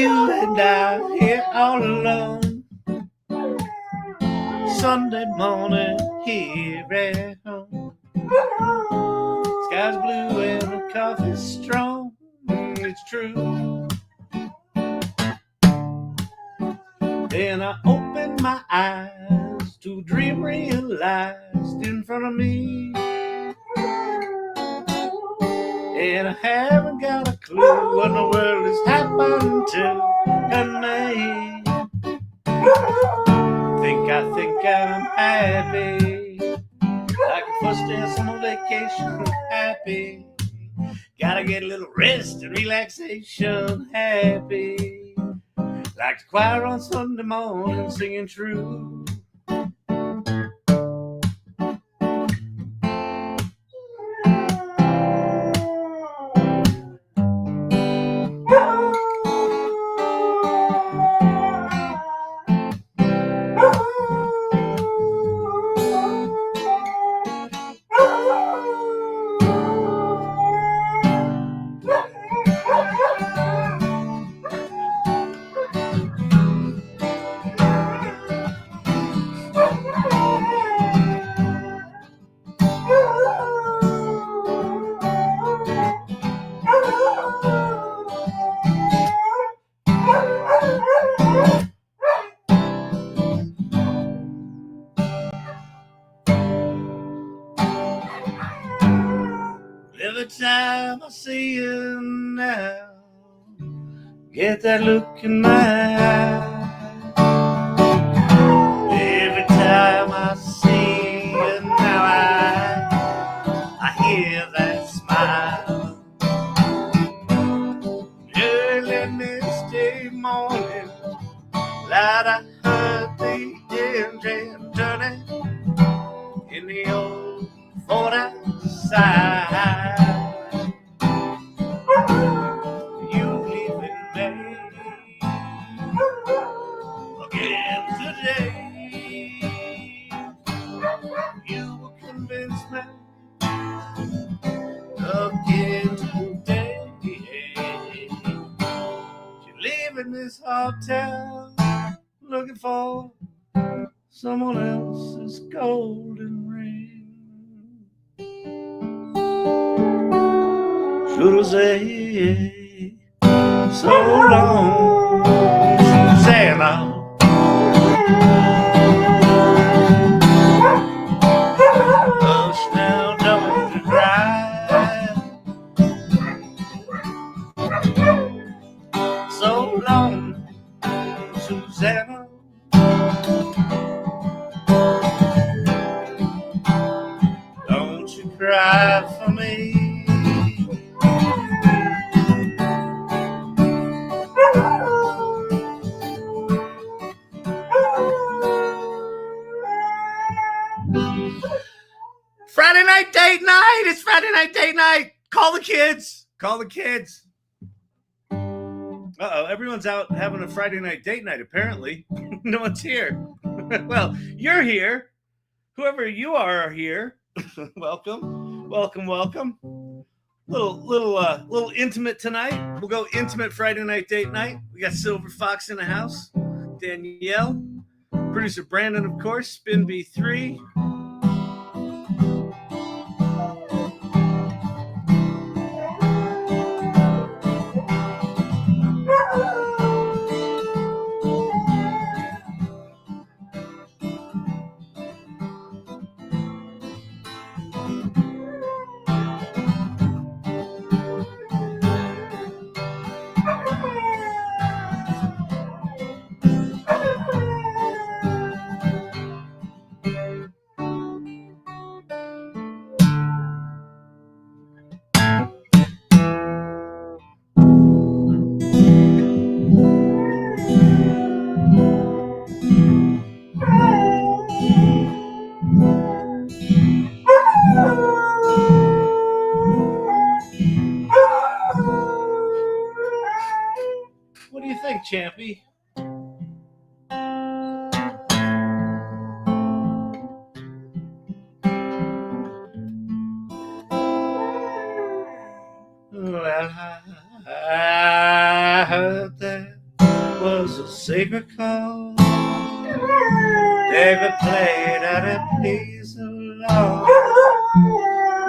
You and I here all alone. Sunday morning here at home. Sky's blue and the coffee's strong. It's true. Then I open my eyes to a dream realized in front of me. And I haven't got a clue what in the world has happened to me. I think I'm happy. Like a first dance on a vacation, happy. Gotta get a little rest and relaxation, happy. Like the choir on Sunday morning singing true. Every time I see you now, get that look in my eye. Every time I see you now, I hear that smile. Early misty morning, light I heard the engine turning in the old Ford outside. You leaving me again today. You will convince me again today. You're leaving this hotel looking for someone else's golden ring. Should I say so long, Susanna? Hush now, don't cry. So long, Susanna. Don't you cry for me. Friday night date night. It's Friday night date night. Call the kids. Call the kids. Uh-oh, everyone's out having a Friday night date night, apparently. No one's here. Well, you're here. Whoever you are here. Welcome. Welcome, welcome. Little intimate tonight. We'll go intimate Friday night date night. We got Silver Fox in the house. Danielle. Producer Brandon, of course. Spin B3. What do you think, Champy? Well, I heard that was a sacred call. David played at it, please along.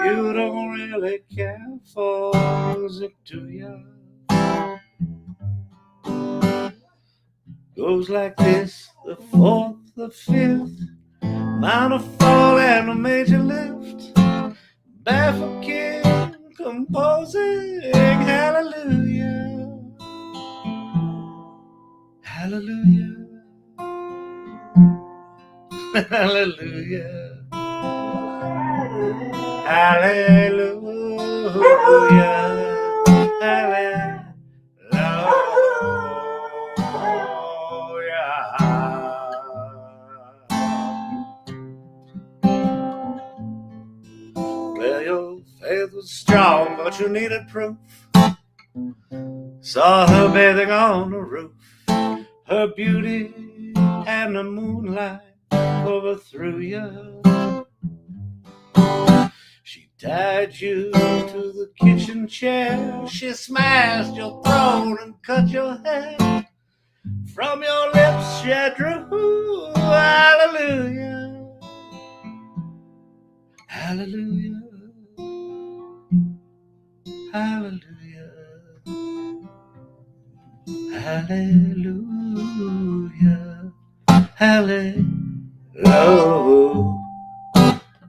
You don't really care for music, do you? Goes like this, the fourth, the fifth, minor fall and a major lift. Barefoot kid composing hallelujah, hallelujah, hallelujah, hallelujah, hallelujah. Well, your faith was strong, but you needed proof. Saw her bathing on the roof, her beauty and the moonlight overthrew you. She tied you to the kitchen chair, she smashed your throat and cut your hair. From your lips she drew hallelujah, hallelujah, hallelujah, hallelujah, hallelujah.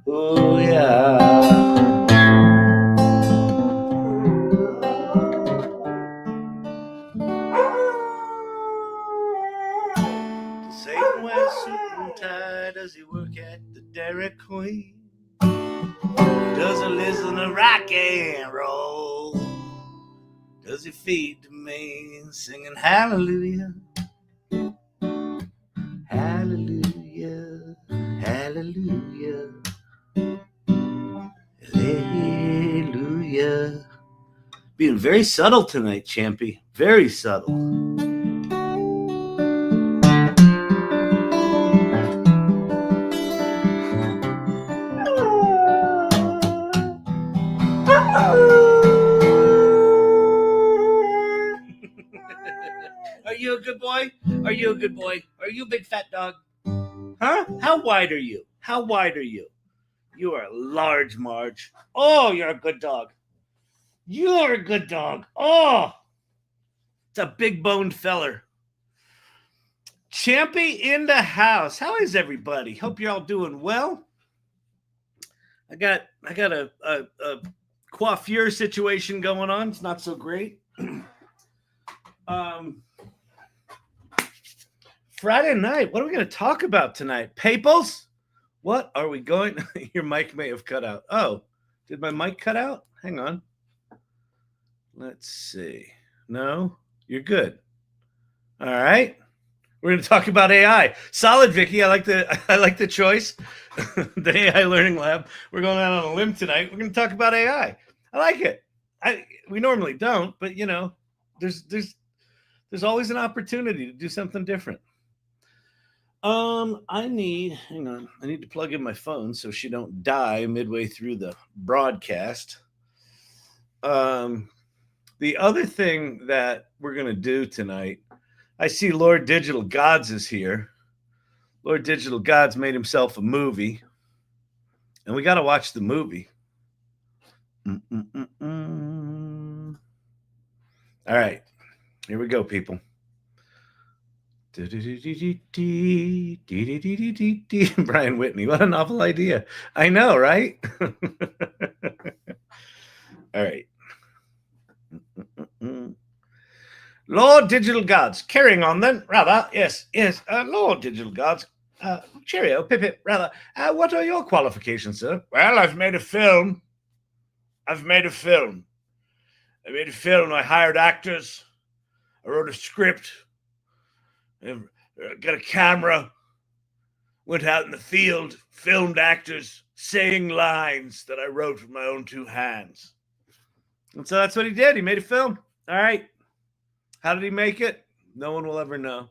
Oh yeah. Satan wears suit and tie. Does he work at the Dairy Queen? Does he listen to rock and roll? Does he feed to me singing hallelujah, hallelujah, hallelujah, hallelujah. Being very subtle tonight, Champy. Very subtle. Are you a good boy? Are you a good boy? Are you a big fat dog? Huh? How wide are you? How wide are you? You are large, Marge. Oh, you're a good dog. You're a good dog. Oh, it's a big boned feller. Champy in the house. How is everybody? Hope you're all doing well. I got a coiffure situation going on. It's not so great. Friday night. What are we going to talk about tonight? Papals? What are we going? Your mic may have cut out. Oh, did my mic cut out? Hang on. Let's see. No, you're good. All right. We're going to talk about AI. Solid, Vicky. I like the choice. The AI Learning Lab. We're going out on a limb tonight. We're going to talk about AI. I like it. We normally don't, but you know, there's always an opportunity to do something different. Hang on. I need to plug in my phone so she don't die midway through the broadcast. The other thing that we're going to do tonight, I see Lord Digital Gods is here. Lord Digital Gods made himself a movie, and we got to watch the movie. All right, here we go, people. Brian Whitney, what a novel idea. I know, right? All right. Lord Digital Gods, carrying on then, rather, yes, Lord Digital Gods, cheerio, pip, rather, what are your qualifications, sir? Well, I've made a film. I made a film. I hired actors. I wrote a script. I got a camera. Went out in the field, filmed actors saying lines that I wrote with my own two hands. And so that's what he did. He made a film. All right. How did he make it? No one will ever know.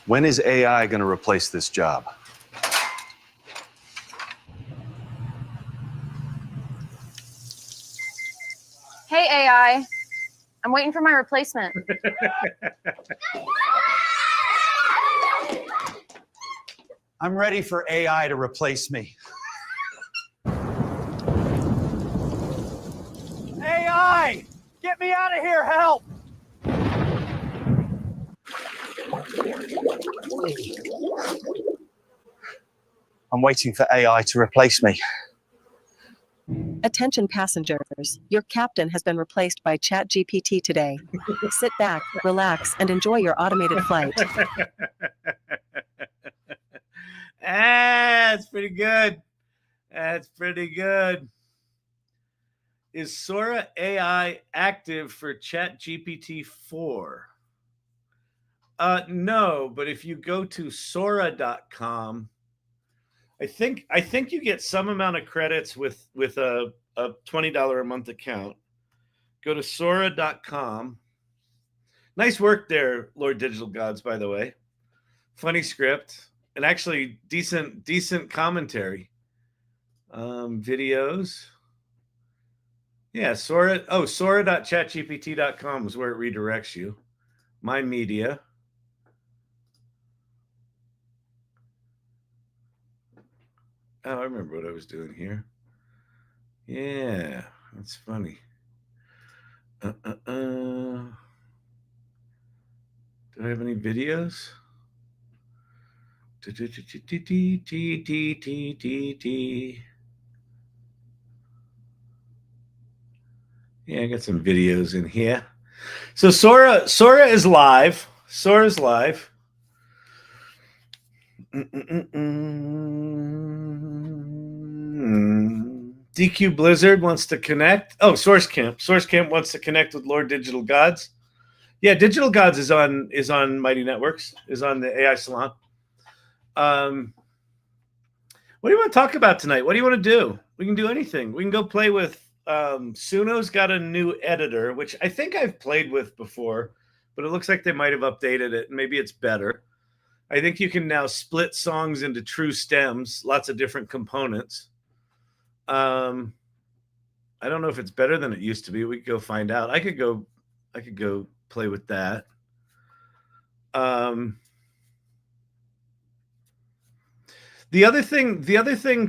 When is AI going to replace this job? AI. I'm waiting for my replacement. I'm ready for AI to replace me. AI! Get me out of here, help! I'm waiting for AI to replace me. Attention passengers, your captain has been replaced by Chat GPT today. Sit back, relax, and enjoy your automated flight. That's pretty good. That's pretty good. Is Sora AI active for Chat GPT 4? No, but if you go to Sora.com, I think you get some amount of credits with a $20 a month account. Go to Sora.com. Nice work there, Lord Digital Gods, by the way. Funny script and actually decent commentary. Videos. Yeah, Sora. Oh, Sora.chatgpt.com is where it redirects you. My media. Oh, I remember what I was doing here. Yeah, that's funny. Did I have any videos? Yeah, I got some videos in here. So Sora is live. Sora's live. DQ Blizzard wants to connect. Oh, Source Camp wants to connect with Lord Digital Gods. Yeah, Digital Gods is on Mighty Networks, is on the AI Salon. What do you want to talk about tonight? What do you want to do? We can do anything. We can go play with Suno's got a new editor, which I think I've played with before, but it looks like they might have updated it. Maybe it's better. I think you can now split songs into true stems, lots of different components. I don't know if it's better than it used to be. We could go find out. I could go play with that. The other thing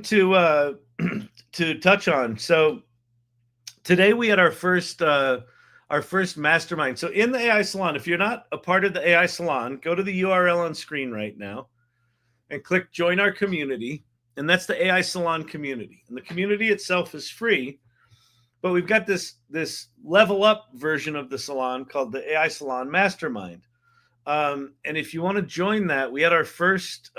to to touch on. So today we had our first mastermind. So in the AI Salon, if you're not a part of the AI Salon, go to the URL on screen right now and click join our community. And that's the AI Salon community. And the community itself is free, but we've got this level up version of the salon called the AI Salon Mastermind. And if you want to join that, we had our first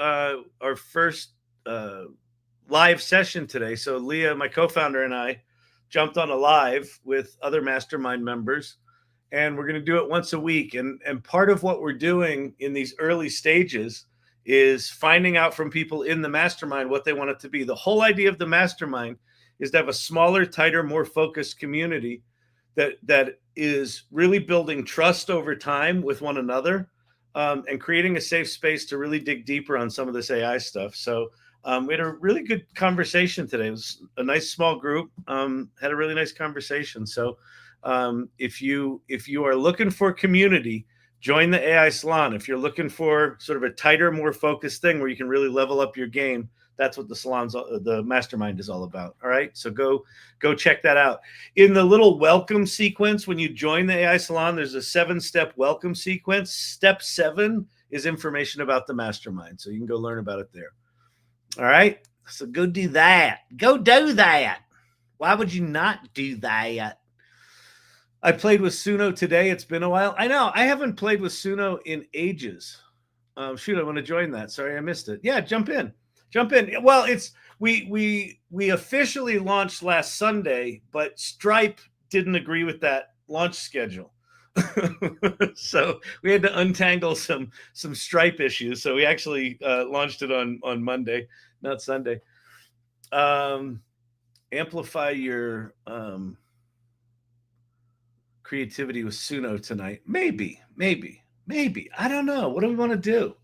live session today. So Leah, my co-founder, and I jumped on a live with other mastermind members, and we're going to do it once a week. And part of what we're doing in these early stages is finding out from people in the mastermind what they want it to be. The whole idea of the mastermind is to have a smaller, tighter, more focused community that is really building trust over time with one another, and creating a safe space to really dig deeper on some of this AI stuff. So we had a really good conversation today. It was a nice small group, had a really nice conversation. So if you are looking for community, join the AI Salon. If you're looking for sort of a tighter, more focused thing where you can really level up your game, that's what the mastermind is all about. All right. So go check that out. In the little welcome sequence, when you join the AI Salon, there's a 7-step welcome sequence. Step 7 is information about the mastermind. So you can go learn about it there. All right. So go do that. Go do that. Why would you not do that? I played with Suno today. It's been a while. I know. I haven't played with Suno in ages. Shoot, I want to join that. Sorry, I missed it. Yeah, jump in. Well, we officially launched last Sunday, but Stripe didn't agree with that launch schedule. So we had to untangle some Stripe issues. So we actually launched it on Monday, not Sunday. Amplify your creativity with Suno tonight. Maybe. I don't know. What do we want to do?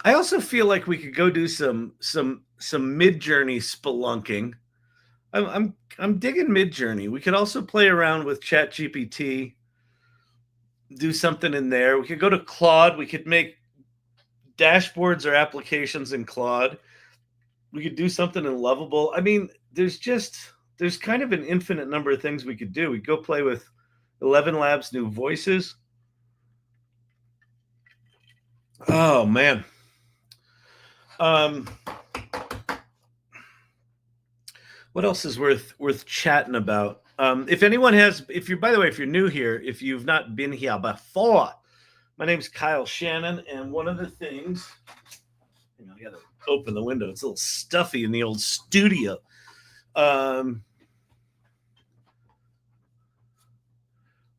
I also feel like we could go do some mid-journey spelunking. I'm digging Midjourney. We could also play around with Chat GPT, do something in there. We could go to Claude. We could make dashboards or applications in Claude. We could do something in Lovable. I mean, there's kind of an infinite number of things we could do. We go play with 11 Labs new voices. Oh man. What else is worth chatting about? If anyone has, by the way, if you're new here, if you've not been here before, my name's Kyle Shannon, and one of the things, I gotta open the window. It's a little stuffy in the old studio.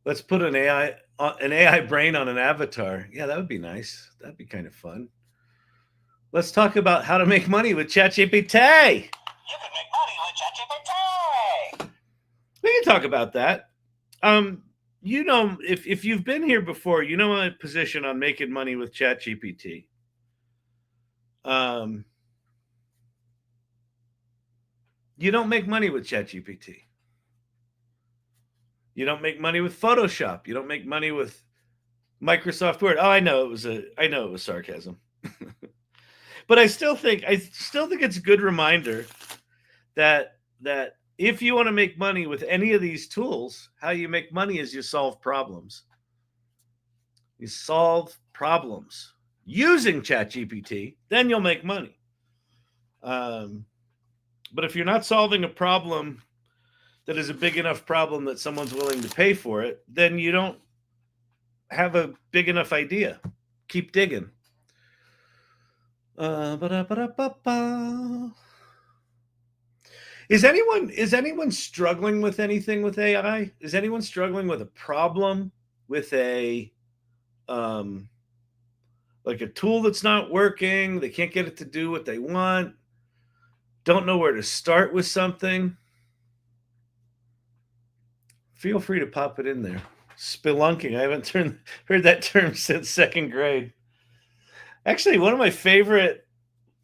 Let's put an AI brain on an avatar. Yeah, that would be nice. That'd be kind of fun. Let's talk about how to make money with ChatGPT. You can make money with ChatGPT. We can talk about that. If you've been here before, you know my position on making money with ChatGPT. You don't make money with ChatGPT. You don't make money with Photoshop. You don't make money with Microsoft Word. Oh, I know it was sarcasm. But I still think it's a good reminder that if you want to make money with any of these tools, how you make money is you solve problems. You solve problems using ChatGPT, then you'll make money. But if you're not solving a problem that is a big enough problem that someone's willing to pay for it, then you don't have a big enough idea. Keep digging. Is anyone struggling with anything with AI? Is anyone struggling with a problem with a like a tool that's not working? They can't get it to do what they want. Don't know where to start with something. Feel free to pop it in there. Spelunking. I haven't heard that term since second grade. Actually, one of my favorite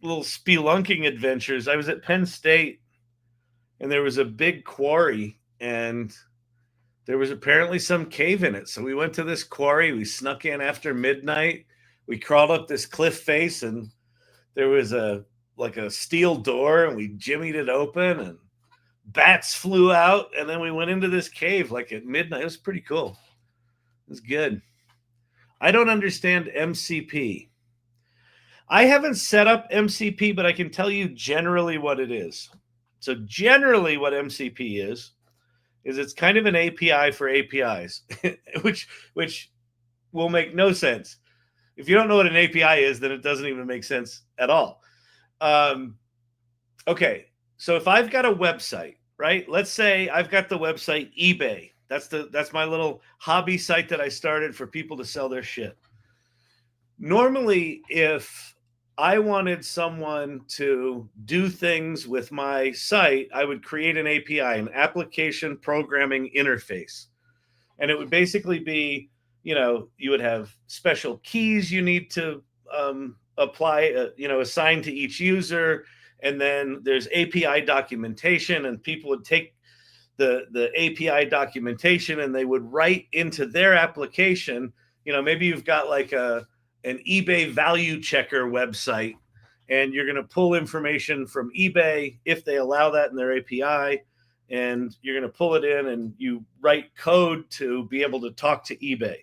little spelunking adventures, I was at Penn State, and there was a big quarry, and there was apparently some cave in it. So we went to this quarry. We snuck in after midnight. We crawled up this cliff face, and there was a steel door, and we jimmied it open, and bats flew out, and then we went into this cave like at midnight. It was pretty cool. It was good. I don't understand MCP. I haven't set up MCP, but I can tell you generally what it is. So generally what MCP is it's kind of an API for APIs, which will make no sense. If you don't know what an API is, then it doesn't even make sense at all. Okay, so if I've got a website, right? Let's say I've got the website eBay. That's my little hobby site that I started for people to sell their shit. Normally, if I wanted someone to do things with my site, I would create an API, an application programming interface. And it would basically be, you would have special keys you need to apply, assign to each user. And then there's API documentation, and people would take the API documentation and they would write into their application. Maybe you've got like an eBay value checker website, and you're going to pull information from eBay if they allow that in their API, and you're going to pull it in, and you write code to be able to talk to eBay.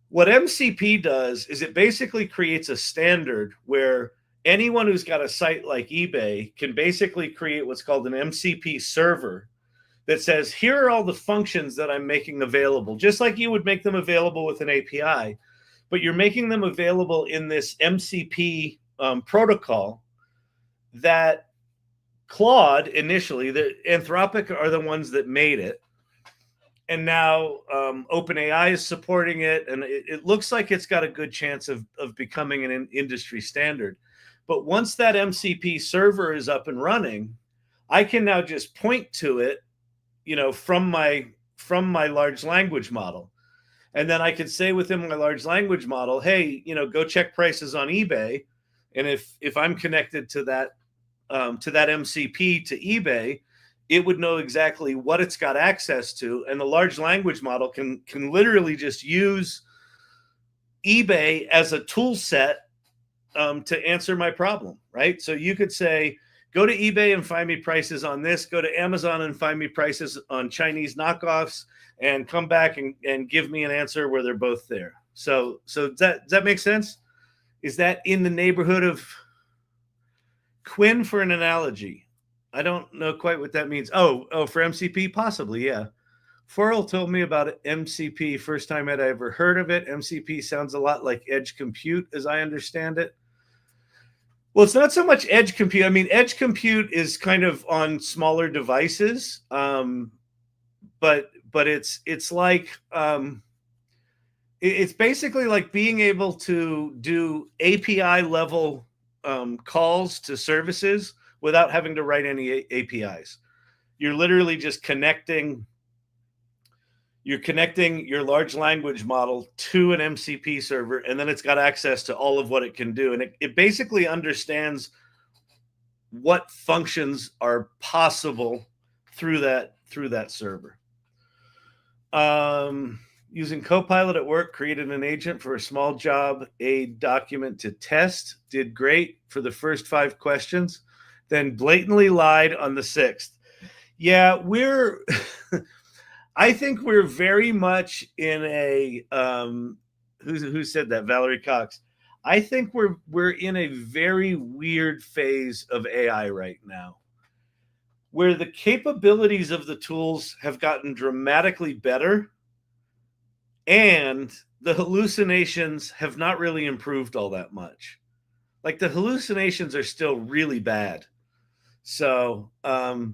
What MCP does is it basically creates a standard where anyone who's got a site like eBay can basically create what's called an MCP server that says, here are all the functions that I'm making available, just like you would make them available with an API, but you're making them available in this MCP protocol that Claude initially, the Anthropic are the ones that made it. And now OpenAI is supporting it, and it looks like it's got a good chance of becoming an industry standard. But once that MCP server is up and running, I can now just point to it, from my large language model. And then I could say within my large language model, hey, go check prices on eBay. And if I'm connected to that MCP to eBay, it would know exactly what it's got access to, and the large language model can literally just use eBay as a tool set to answer my problem, right? So you could say, go to eBay and find me prices on this, go to Amazon and find me prices on Chinese knockoffs, and come back and give me an answer where they're both there. So does that make sense? Is that in the neighborhood of Quinn for an analogy? I don't know quite what that means. Oh, for MCP, possibly, yeah. Forrell told me about MCP. First time I'd ever heard of it. MCP sounds a lot like edge compute, as I understand it. Well, it's not so much edge compute. I mean, edge compute is kind of on smaller devices, but it's like it's basically like being able to do API level calls to services without having to write any APIs. You're literally just connecting. You're connecting your large language model to an MCP server, and then it's got access to all of what it can do. And it basically understands what functions are possible through that server. Using Copilot at work, created an agent for a small job, a document to test, did great for the first 5 questions, then blatantly lied on the 6th. Yeah, I think we're very much in a who said that? Valerie Cox. I think we're in a very weird phase of AI right now, where the capabilities of the tools have gotten dramatically better, and the hallucinations have not really improved all that much. Like, the hallucinations are still really bad. So I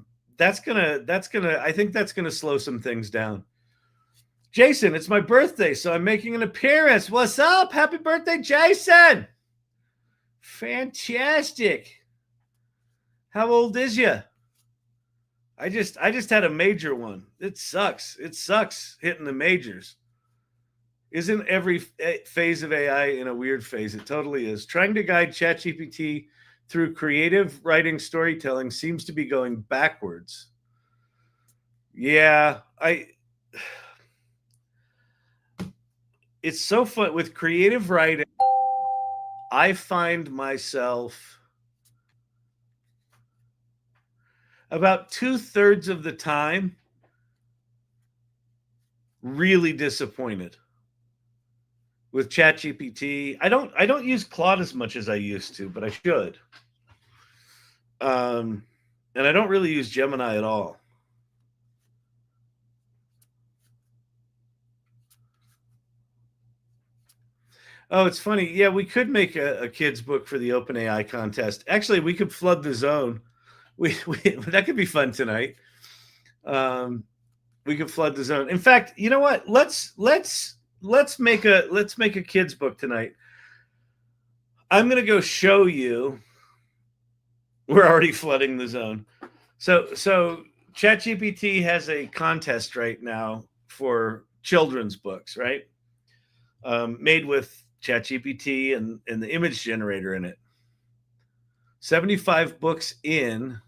think that's gonna slow some things down. Jason, it's my birthday, so I'm making an appearance. What's up? Happy birthday, Jason! Fantastic. How old is you? I just had a major one. It sucks. It sucks hitting the majors. Isn't every phase of AI in a weird phase? It totally is. Trying to guide ChatGPT through creative writing storytelling seems to be going backwards. Yeah, it's so fun with creative writing. I find myself about 2/3 of the time really disappointed with ChatGPT. I don't use Claude as much as I used to, but I should. And I don't really use Gemini at all. Oh, it's funny. Yeah, we could make a kid's book for the OpenAI contest. Actually, we could flood the zone. We that could be fun tonight. We could flood the zone. In fact, you know what? Let's make a kid's book tonight. I'm gonna go show you. We're already flooding the zone. So ChatGPT has a contest right now for children's books, right? Made with ChatGPT and the image generator in it. 75 books in.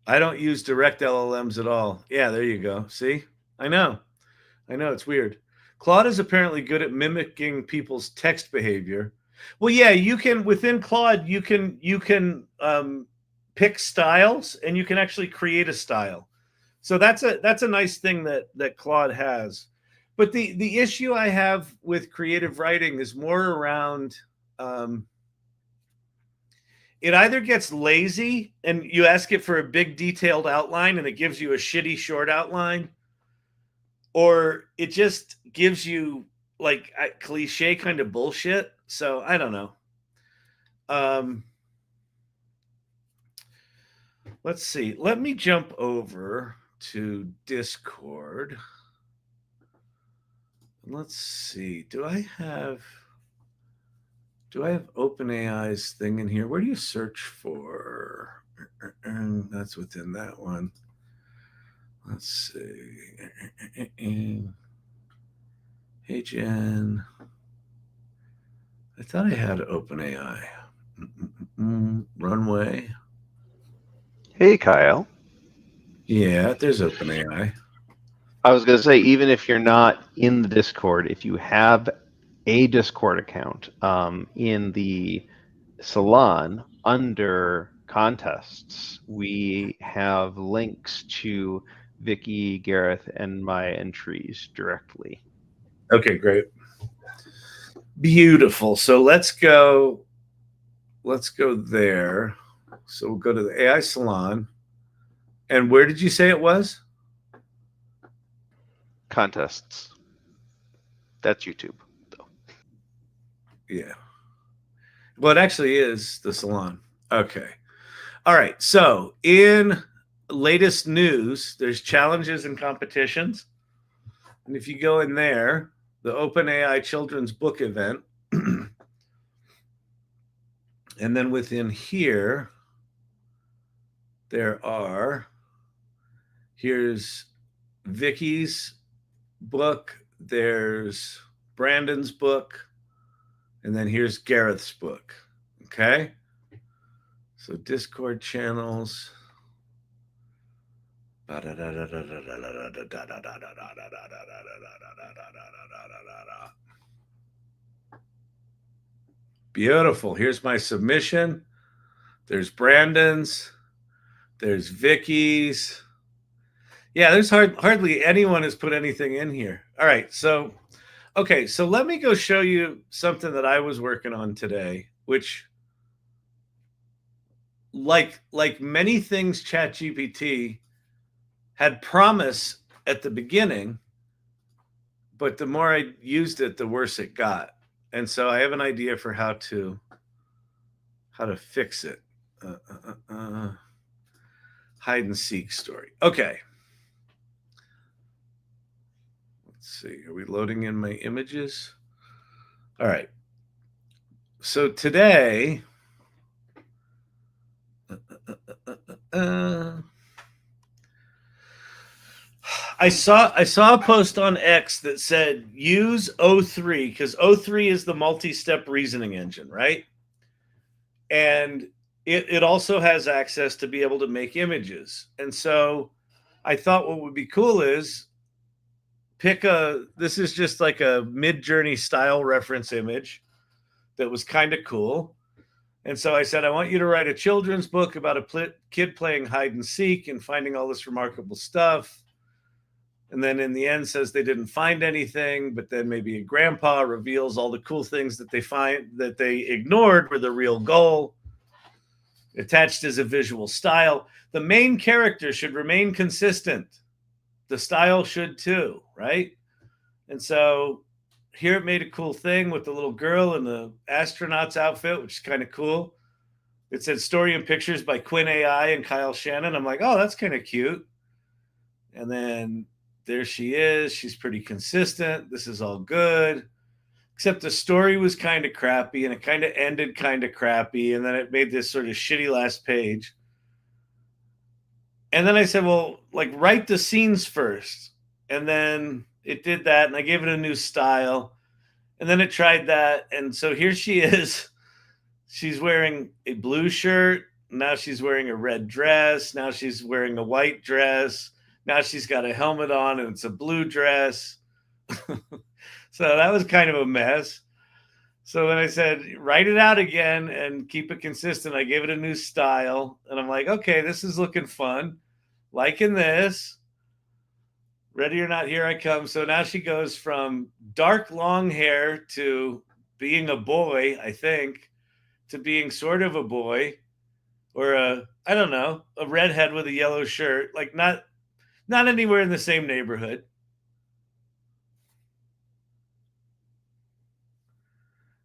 I don't use direct LLMs at all. Yeah, there you go. See? I know it's weird. Claude is apparently good at mimicking people's text behavior. Well, yeah, you can within Claude, you can pick styles, and you can actually create a style. So that's a nice thing that Claude has. But the issue I have with creative writing is more around it either gets lazy and you ask it for a big detailed outline and it gives you a shitty short outline, or it just gives you like cliche kind of bullshit. So I don't know. Let's see. Let me jump over to Discord. Let's see. Do I have OpenAI's thing in here? Where do you search for? That's within that one. Let's see. Hey, Jen. I thought I had OpenAI. Runway. Hey, Kyle. Yeah, there's OpenAI. I was going to say, even if you're not in the Discord, if you have a Discord account in the Salon under contests, we have links to Vicky, Gareth, and my entries directly. Okay, great. Beautiful. So let's go there. So we'll go to the AI Salon. And where did you say it was? Contests. That's YouTube, though. Yeah. Well, it actually is the Salon. Okay. All right. So in latest news, there's challenges and competitions. And if you go in there, the OpenAI Children's Book Event, and then within here, here's Vicky's book, there's Brandon's book, and then here's Gareth's book. Okay. So Discord channels. Beautiful. Here's my submission. There's Brandon's. There's Vicky's. Yeah, there's hardly anyone has put anything in here. All right. So, okay. So let me go show you something that I was working on today, which like many things ChatGPT had promise at the beginning, but the more I used it, the worse it got. And so I have an idea for how to fix it. Hide and seek story. Okay. Let's see. Are we loading in my images? All right. So today, I saw a post on X that said use O3 because O3 is the multi-step reasoning engine, right? And it also has access to be able to make images. And so I thought what would be cool is this is just like a Mid-Journey style reference image that was kind of cool. And so I said, I want you to write a children's book about a kid playing hide and seek and finding all this remarkable stuff. And then in the end says they didn't find anything, but then maybe a grandpa reveals all the cool things that they ignored were the real goal. Attached as a visual style. The main character should remain consistent. The style should too, right? And so here it made a cool thing with the little girl in the astronaut's outfit, which is kind of cool. It said story and pictures by Quinn AI and Kyle Shannon. I'm like, oh, that's kind of cute. And then there she is. She's pretty consistent. This is all good. Except the story was kind of crappy and it kind of ended kind of crappy. And then it made this sort of shitty last page. And then I said, well, like write the scenes first. And then it did that. And I gave it a new style. And then it tried that. And so here she is. She's wearing a blue shirt. Now she's wearing a red dress. Now she's wearing a white dress. Now she's got a helmet on and it's a blue dress. So that was kind of a mess. So then I said, write it out again and keep it consistent. I gave it a new style. And I'm like, okay, this is looking fun. Liking this. Ready or not, here I come. So now she goes from dark long hair to being a boy, I think, to being sort of a boy. Or I don't know, a redhead with a yellow shirt. Like not anywhere in the same neighborhood.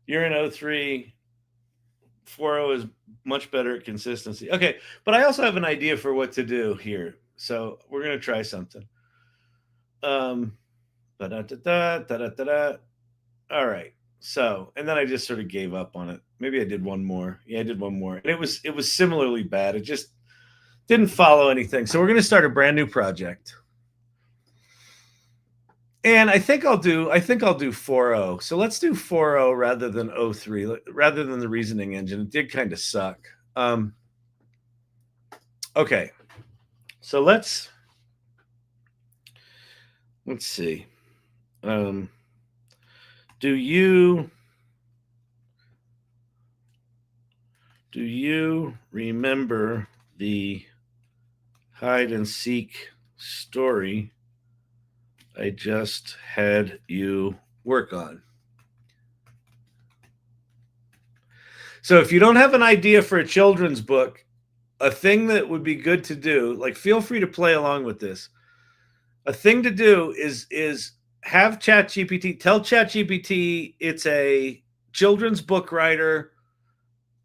You're in 03. 4.0 is much better at consistency. Okay, but I also have an idea for what to do here. So we're going to try something. All right. So, and then I just sort of gave up on it. Maybe I did one more. Yeah, I did one more. And it was similarly bad. It just didn't follow anything. So we're going to start a brand new project. And I think I'll do 4.0. So let's do 4.0 rather than 0.3, rather than the reasoning engine. It did kind of suck. Okay. So let's see. Do you remember the hide and seek story I just had you work on? So if you don't have an idea for a children's book, a thing that would be good to do, like, feel free to play along with this. A thing to do is have ChatGPT, tell ChatGPT it's a children's book writer,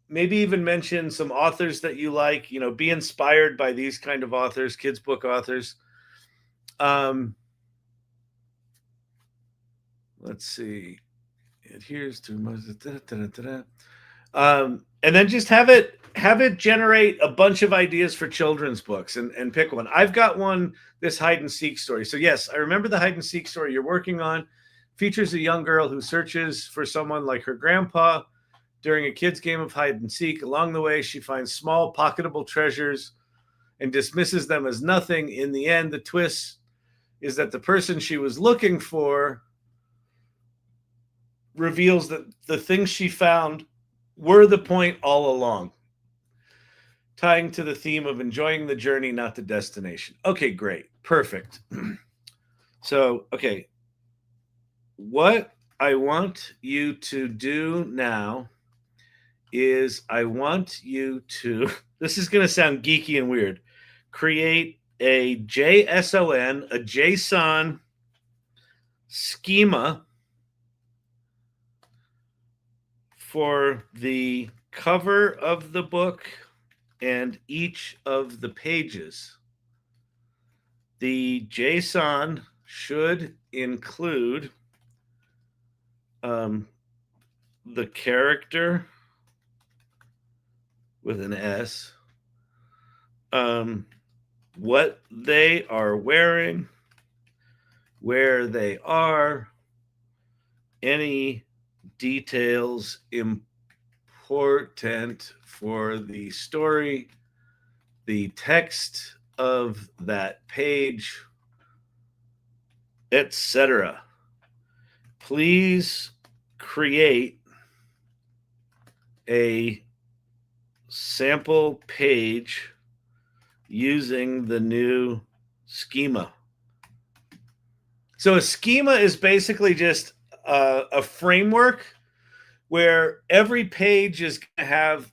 maybe even mention some authors that you like, you know, be inspired by these kind of authors, kids book authors. Let's see. Adheres to and then just have it generate a bunch of ideas for children's books and pick one. I've got one, this hide and seek story. So yes, I remember the hide and seek story you're working on. Features a young girl who searches for someone like her grandpa during a kid's game of hide and seek. Along the way, she finds small pocketable treasures and dismisses them as nothing. In the end, the twist is that the person she was looking for reveals that the things she found were the point all along, tying to the theme of enjoying the journey, not the destination. Okay, great. Perfect. So, okay. What I want you to do now is I want you to, this is going to sound geeky and weird, create a JSON, a JSON schema for the cover of the book and each of the pages. The JSON should include the character with an S, what they are wearing, where they are, any details important for the story, the text of that page, etc. Please create a sample page using the new schema. So a schema is basically just a framework where every page is going to have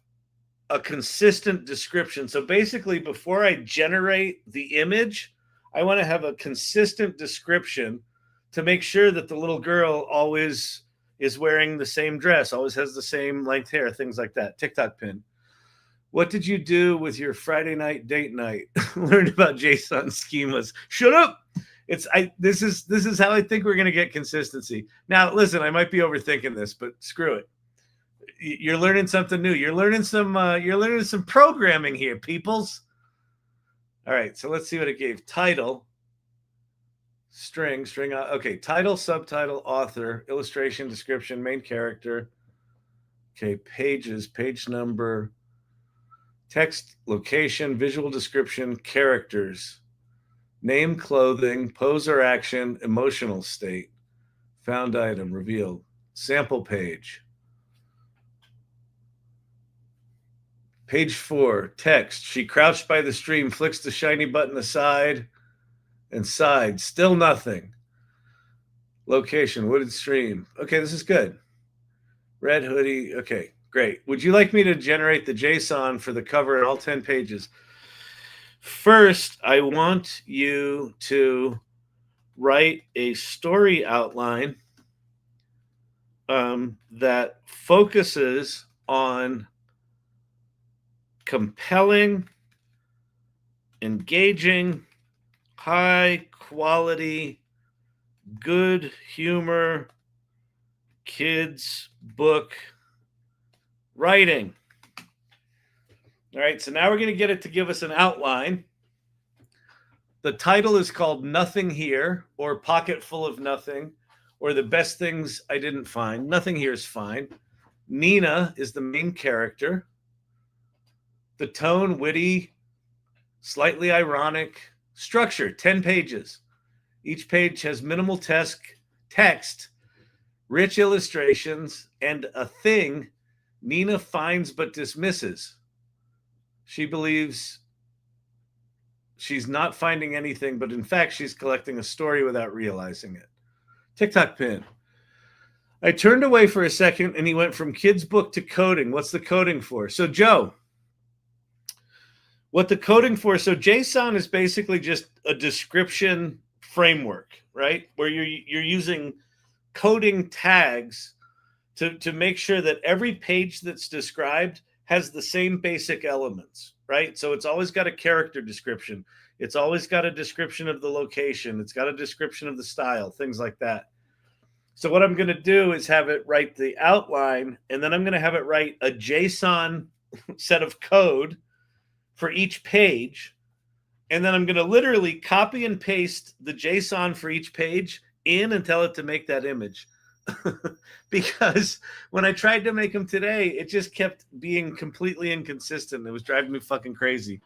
a consistent description. So basically, before I generate the image, I want to have a consistent description to make sure that the little girl always is wearing the same dress, always has the same length hair, things like that. TikTok pin. What did you do with your Friday night date night? Learn about JSON schemas. Shut up. This is how I think we're going to get consistency. Now, listen, I might be overthinking this, but screw it. You're learning something new. You're learning some programming here, peoples. All right, so let's see what it gave. Title, string. Okay, title, subtitle, author, illustration, description, main character. Okay, pages, page number, text, location, visual description, characters, name, clothing, pose or action, emotional state, found item, revealed, sample page. Page 4, text. She crouched by the stream, flicks the shiny button aside and sighed. Still nothing. Location, wooded stream. Okay, this is good. Red hoodie. Okay, great. Would you like me to generate the JSON for the cover and all 10 pages? First, I want you to write a story outline that focuses on compelling, engaging, high quality, good humor, kids book writing. All right, so now we're going to get it to give us an outline. The title is called Nothing Here, or Pocket Full of Nothing, or The Best Things I Didn't Find. Nothing here is fine. Nina is the main character. The tone, witty, slightly ironic. Structure, 10 pages. Each page has minimal text, rich illustrations, and a thing Nina finds but dismisses. She believes she's not finding anything, but in fact, she's collecting a story without realizing it. TikTok pin. I turned away for a second and he went from kid's book to coding. What's the coding for? So, Joe, what the coding for? So, JSON is basically just a description framework, right? Where you're using coding tags to make sure that every page that's described has the same basic elements, right? So it's always got a character description. It's always got a description of the location. It's got a description of the style, things like that. So what I'm going to do is have it write the outline, and then I'm going to have it write a JSON set of code for each page. And then I'm going to literally copy and paste the JSON for each page in and tell it to make that image. Because when I tried to make them today, it just kept being completely inconsistent. It was driving me fucking crazy.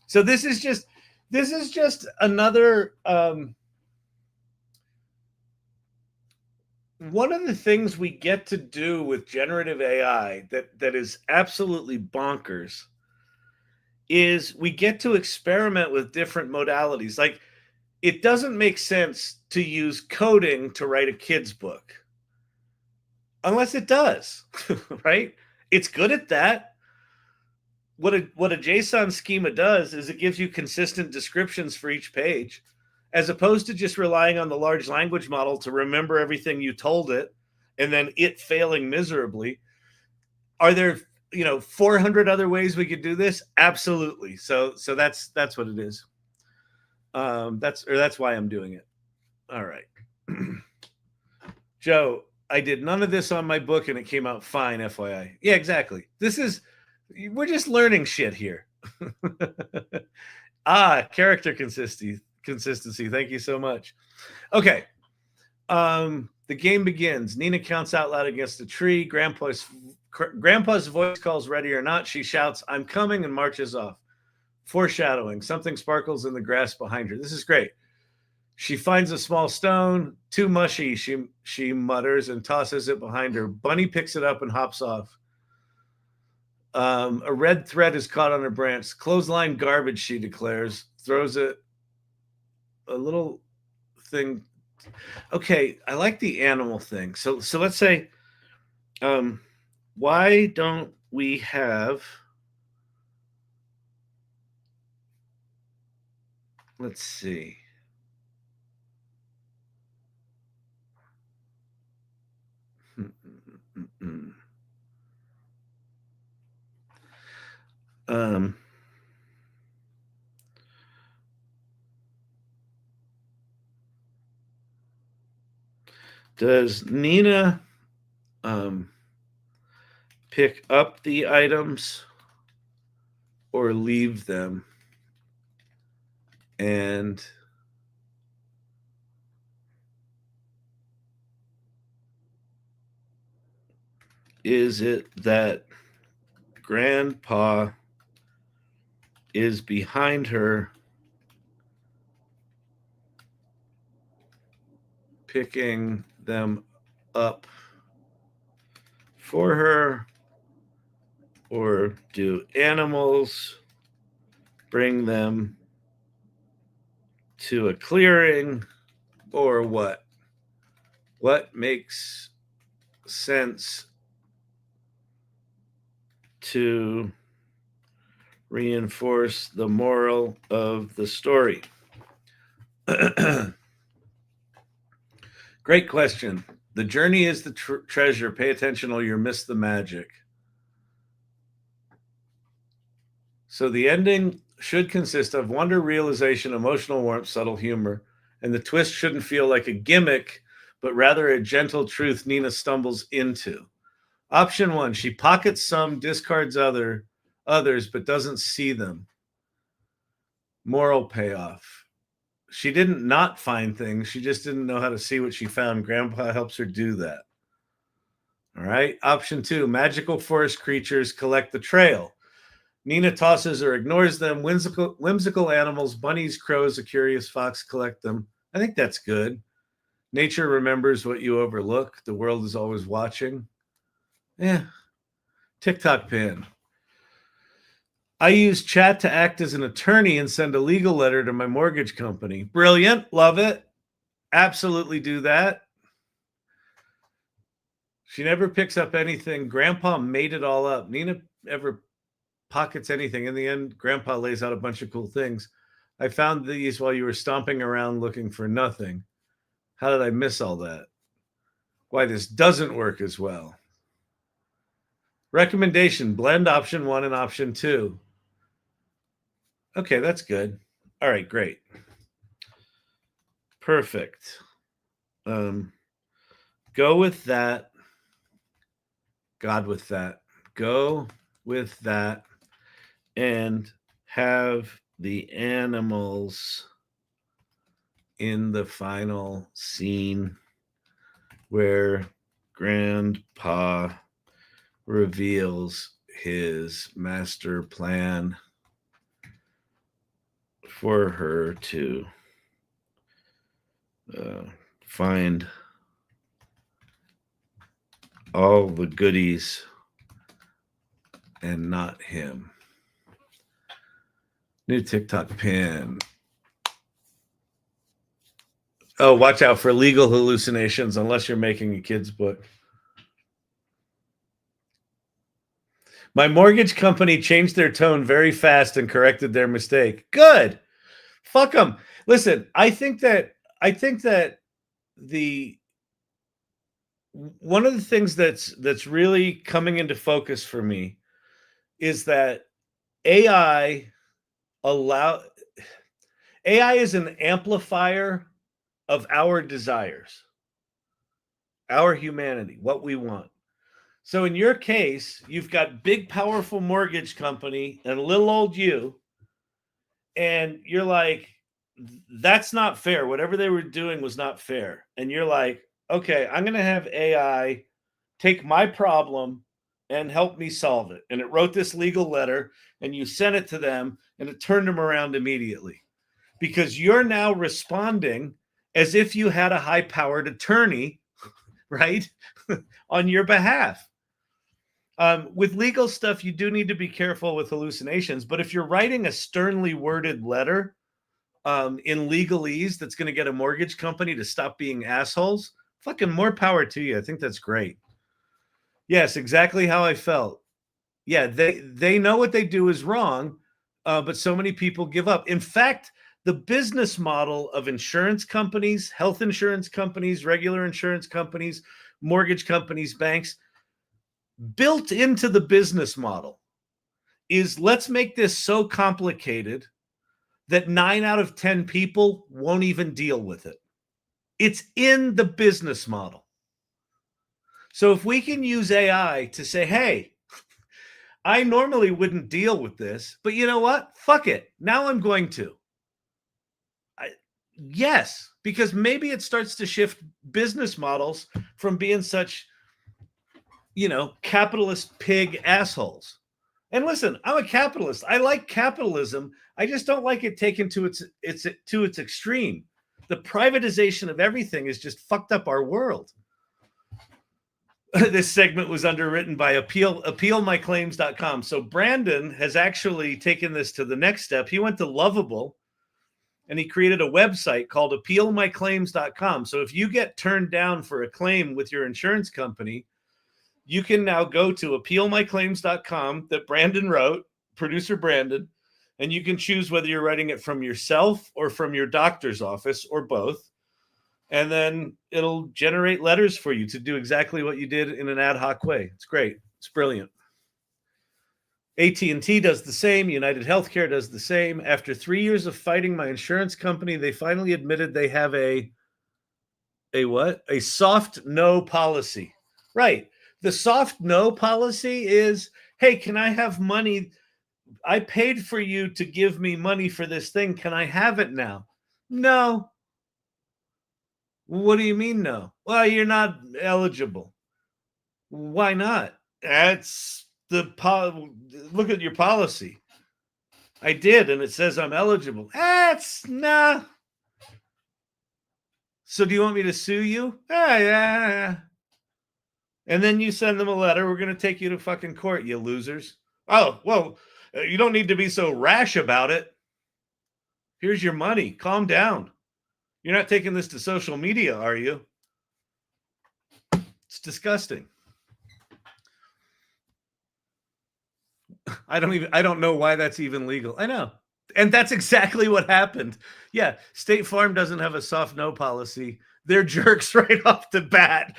So this is just another one of the things we get to do with generative AI that is absolutely bonkers is we get to experiment with different modalities. Like, it doesn't make sense to use coding to write a kid's book. Unless it does, right? It's good at that. What a JSON schema does is it gives you consistent descriptions for each page, as opposed to just relying on the large language model to remember everything you told it and then it failing miserably. Are there 400 other ways we could do this? Absolutely. So that's what it is. That's why I'm doing it. All right. Joe, I did none of this on my book and it came out fine, FYI. Yeah, exactly. We're just learning shit here. Character consistency. Thank you so much. Okay. The game begins. Nina counts out loud against a tree. Grandpa's voice calls ready or not. She shouts, "I'm coming," and marches off. Foreshadowing. Something sparkles in the grass behind her. This is great. She finds a small stone, too mushy, she mutters and tosses it behind her. Bunny picks it up and hops off. A red thread is caught on her branch. Clothesline garbage, she declares. Throws it. A little thing. Okay, I like the animal thing. So let's say, why don't we have... Let's see. Does Nina pick up the items or leave them? And is it that Grandpa is behind her picking them up for her, or do animals bring them to a clearing, or what? What makes sense to reinforce the moral of the story? Great question. The journey is the treasure. Pay attention or you'll miss the magic. So the ending should consist of wonder, realization, emotional warmth, subtle humor, and the twist shouldn't feel like a gimmick, but rather a gentle truth Nina stumbles into. Option 1, she pockets some, discards others, but doesn't see them. Moral payoff. She didn't not find things. She just didn't know how to see what she found. Grandpa helps her do that. All right. Option 2, magical forest creatures collect the trail. Nina tosses or ignores them. Whimsical animals, bunnies, crows, a curious fox collect them. I think that's good. Nature remembers what you overlook. The world is always watching. Yeah. TikTok pin. I use chat to act as an attorney and send a legal letter to my mortgage company. Brilliant. Love it. Absolutely do that. She never picks up anything. Grandpa made it all up. Nina ever pockets anything. In the end, Grandpa lays out a bunch of cool things. I found these while you were stomping around looking for nothing. How did I miss all that? Why this doesn't work as well. Recommendation, blend option 1 and option 2. Okay, that's good. All right, great. Perfect. Go with that. God with that. Go with that and have the animals in the final scene where Grandpa reveals his master plan for her to find all the goodies and not him. New TikTok pin. Oh, watch out for legal hallucinations unless you're making a kid's book. My mortgage company changed their tone very fast and corrected their mistake. Good. Fuck them. Listen, I think that the one of the things that's really coming into focus for me is that AI is an amplifier of our desires, our humanity, what we want. So in your case, you've got big, powerful mortgage company and little old you, and you're like, that's not fair. Whatever they were doing was not fair. And you're like, okay, I'm going to have AI take my problem and help me solve it. And it wrote this legal letter, and you sent it to them, and it turned them around immediately. Because you're now responding as if you had a high-powered attorney, right, on your behalf. With legal stuff, you do need to be careful with hallucinations. But if you're writing a sternly worded letter in legalese that's going to get a mortgage company to stop being assholes, fucking more power to you. I think that's great. Yes, exactly how I felt. Yeah, they know what they do is wrong, but so many people give up. In fact, the business model of insurance companies, health insurance companies, regular insurance companies, mortgage companies, banks, built into the business model is let's make this so complicated that 9 out of 10 people won't even deal with it. It's in the business model. So if we can use AI to say, hey, I normally wouldn't deal with this, but you know what? Fuck it. Now I'm going to. Yes, because maybe it starts to shift business models from being such, capitalist pig assholes. And listen, I'm a capitalist. I like capitalism. I just don't like it taken to its extreme. The privatization of everything has just fucked up our world. This segment was underwritten by appealmyclaims.com. So Brandon has actually taken this to the next step. He went to Lovable and he created a website called appealmyclaims.com. So if you get turned down for a claim with your insurance company, you can now go to appealmyclaims.com that Brandon wrote, producer Brandon, and you can choose whether you're writing it from yourself or from your doctor's office or both. And then it'll generate letters for you to do exactly what you did in an ad hoc way. It's great. It's brilliant. AT&T does the same. United Healthcare does the same. After 3 years of fighting my insurance company, they finally admitted they have a what? A soft no policy. Right. The soft no policy is, hey, can I have money? I paid for you to give me money for this thing. Can I have it now? No. What do you mean no? Well, you're not eligible. Why not? That's look at your policy. I did, and it says I'm eligible. That's nah. So do you want me to sue you? Yeah. And then you send them a letter. We're going to take you to fucking court, you losers. Oh, well, you don't need to be so rash about it. Here's your money. Calm down. You're not taking this to social media, are you? It's disgusting. I don't know why that's even legal. I know. And that's exactly what happened. Yeah, State Farm doesn't have a soft no policy. They're jerks right off the bat.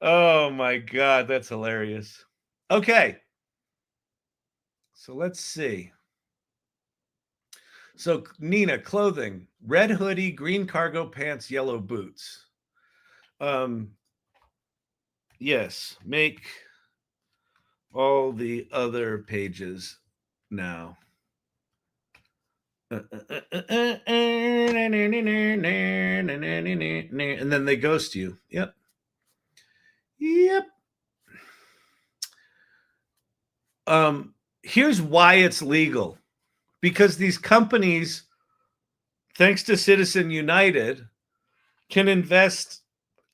Oh my God, that's hilarious. Okay. So let's see. So Nina, clothing, red hoodie, green cargo pants, yellow boots. Yes, make all the other pages now. And then they ghost you. Yep. Here's why it's legal. Because these companies, thanks to Citizen United, can invest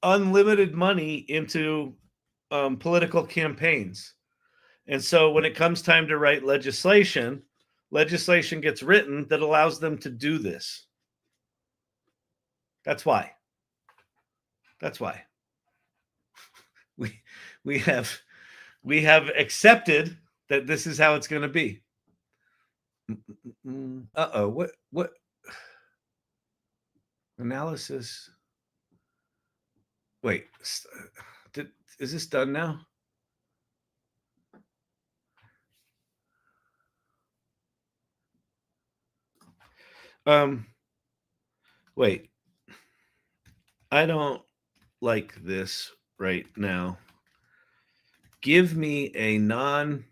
unlimited money into political campaigns. And so when it comes time to write legislation gets written that allows them to do this. That's why. We have accepted that this is how it's going to be. Uh-oh, what analysis? Wait, is this done now? Wait, I don't like this right now. Give me a non-JSON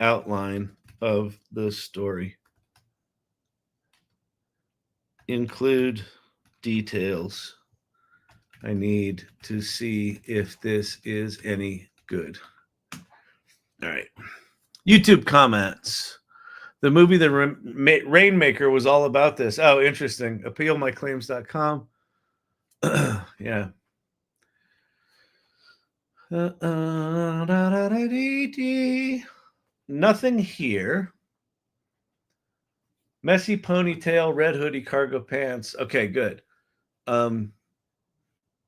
outline of the story. Include details. I need to see if this is any good. All right. YouTube comments. The movie The Rainmaker was all about this. Oh, interesting. Appealmyclaims.com. Yeah. Nothing here. Messy ponytail, red hoodie, cargo pants. Okay, good.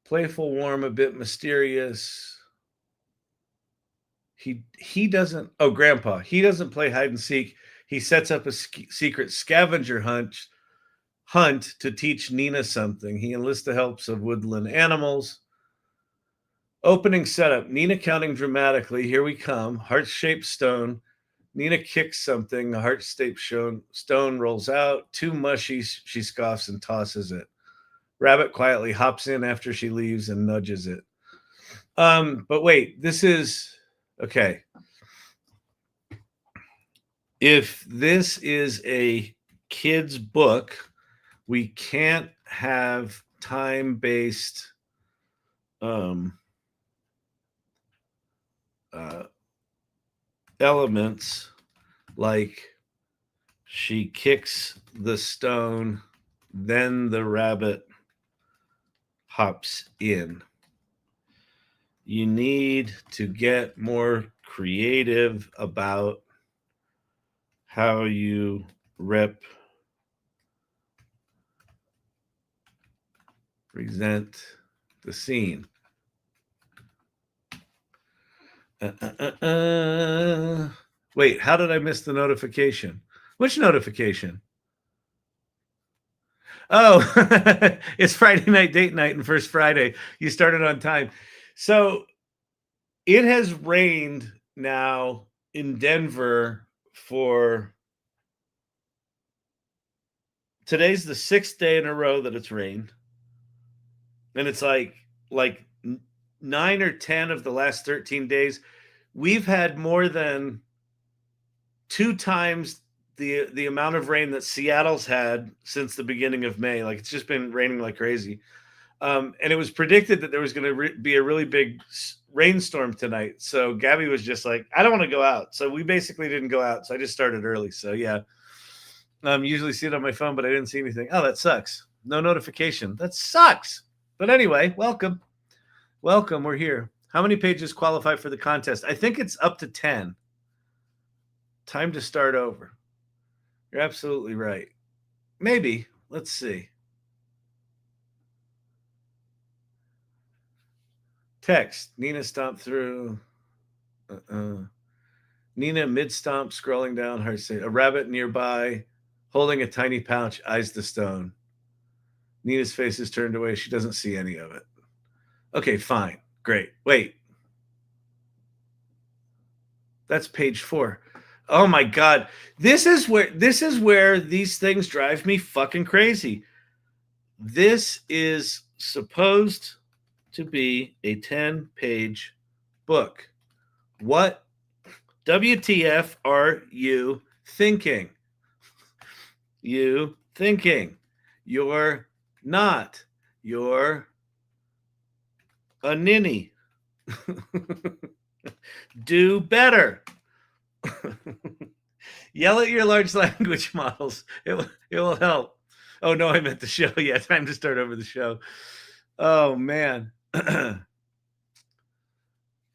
Playful, warm, a bit mysterious. He doesn't. Oh, Grandpa. He doesn't play hide and seek. He sets up a secret scavenger hunt to teach Nina something. He enlists the helps of woodland animals. Opening setup. Nina counting dramatically. Here we come. Heart-shaped stone. Nina kicks something. A heart-shaped stone rolls out. Too mushy. She scoffs and tosses it. Rabbit quietly hops in after she leaves and nudges it. But wait, this is okay. If this is a kid's book, we can't have time-based elements like she kicks the stone, then the rabbit hops in. You need to get more creative about how you represent the scene. Wait, how did I miss the notification? Which notification? Oh, it's Friday night date night and first Friday. You started on time. So it has rained now in Denver for today's the 6th day in a row that it's rained. And it's like 9 or 10 of the last 13 days. We've had more than 2 times the amount of rain that Seattle's had since the beginning of May. Like, it's just been raining like crazy. And it was predicted that there was going to be a really big rainstorm tonight. So Gabby was just like, I don't want to go out. So we basically didn't go out. So I just started early. So yeah, usually see it on my phone, but I didn't see anything. Oh, that sucks. No notification. That sucks. But anyway, welcome. Welcome. We're here. How many pages qualify for the contest? I think it's up to 10. Time to start over. You're absolutely right. Maybe. Let's see. Text. Nina stomped through. Nina mid-stomp, scrolling down. Her say, a rabbit nearby, holding a tiny pouch, eyes the stone. Nina's face is turned away. She doesn't see any of it. Okay, fine. Great. Wait. That's page 4. Oh my God. This is where these things drive me fucking crazy. This is supposed to be a 10-page book. What WTF are you thinking? You thinking. You're not. You're a ninny. Do better. Yell at your large language models. It will help. Oh, no, I meant the show. Yeah, time to start over the show. Oh, man.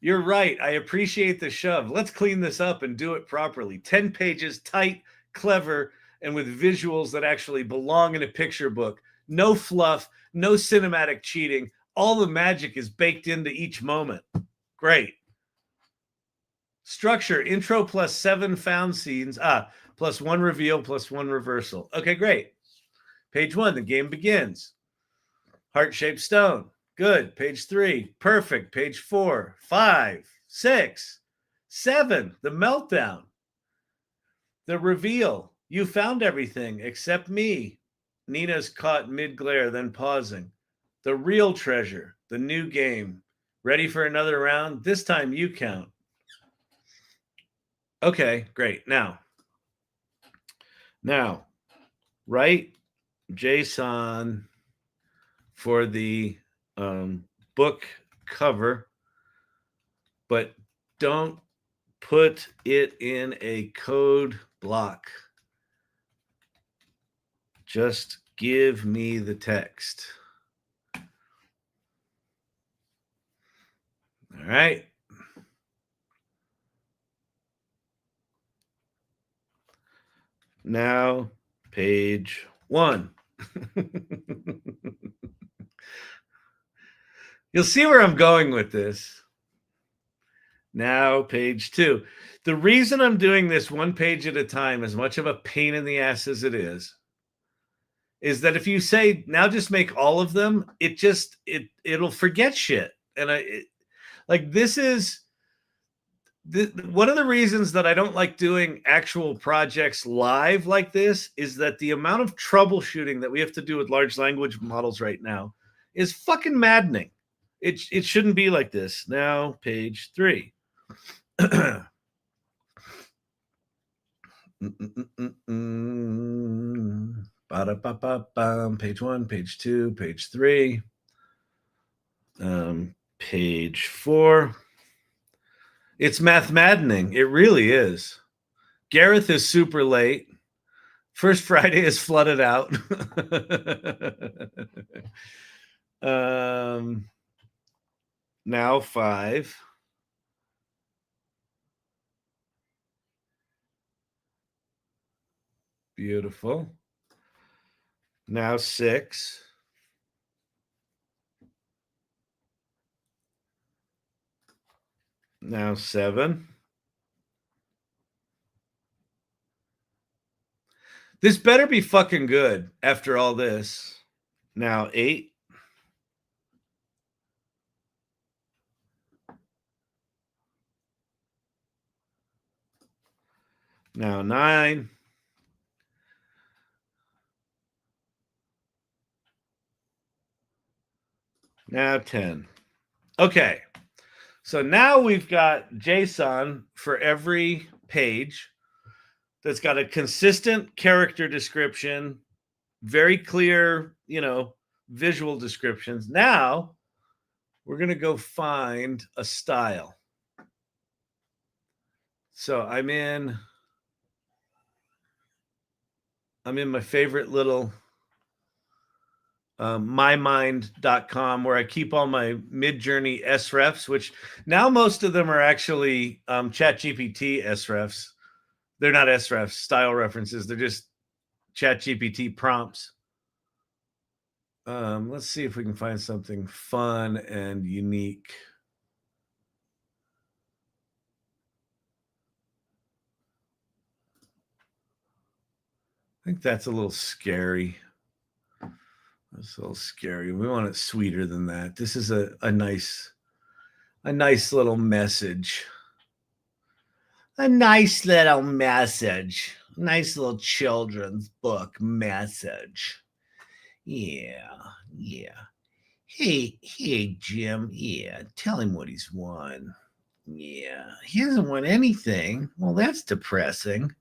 You're right. I appreciate the shove. Let's clean this up and do it properly. 10 pages, tight, clever, and with visuals that actually belong in a picture book. No fluff, no cinematic cheating. All the magic is baked into each moment. Great. Structure, intro plus 7 found scenes. Plus 1 reveal, plus 1 reversal. Okay, great. Page 1, the game begins. Heart-shaped stone. Good. Page 3, perfect. Page 4, 5, 6, 7, the meltdown. The reveal. You found everything except me. Nina's caught mid-glare, then pausing. The real treasure, the new game. Ready for another round? This time you count. Okay, great. Now, write JSON for the book cover, but don't put it in a code block. Just give me the text. All right. Now, page 1. You'll see where I'm going with this. Now, page 2. The reason I'm doing this 1 page at a time, as much of a pain in the ass as it is that if you say, now just make all of them, it'll forget shit. And this is one of the reasons that I don't like doing actual projects live like this is that the amount of troubleshooting that we have to do with large language models right now is fucking maddening. It shouldn't be like this. Now, page 3. Page 1, page 2, page 3, page 4. It's math maddening. It really is. Gareth is super late. First Friday is flooded out. Now 5. Beautiful. Now 6. Now 7. This better be fucking good after all this. Now 8. Now 9. Now 10. Okay. So now we've got JSON for every page that's got a consistent character description, very clear, visual descriptions. Now we're going to go find a style. So I'm in my favorite little mymind.com where I keep all my Midjourney srefs, which now most of them are actually ChatGPT srefs. They're not srefs, style references. They're just ChatGPT prompts. Let's see if we can find something fun and unique. I think that's a little scary. That's a little scary. We want it sweeter than that. This is a nice little message. A nice little message. Nice little children's book message. Yeah. Hey, Jim. Yeah, tell him what he's won. Yeah, he hasn't won anything. Well, that's depressing.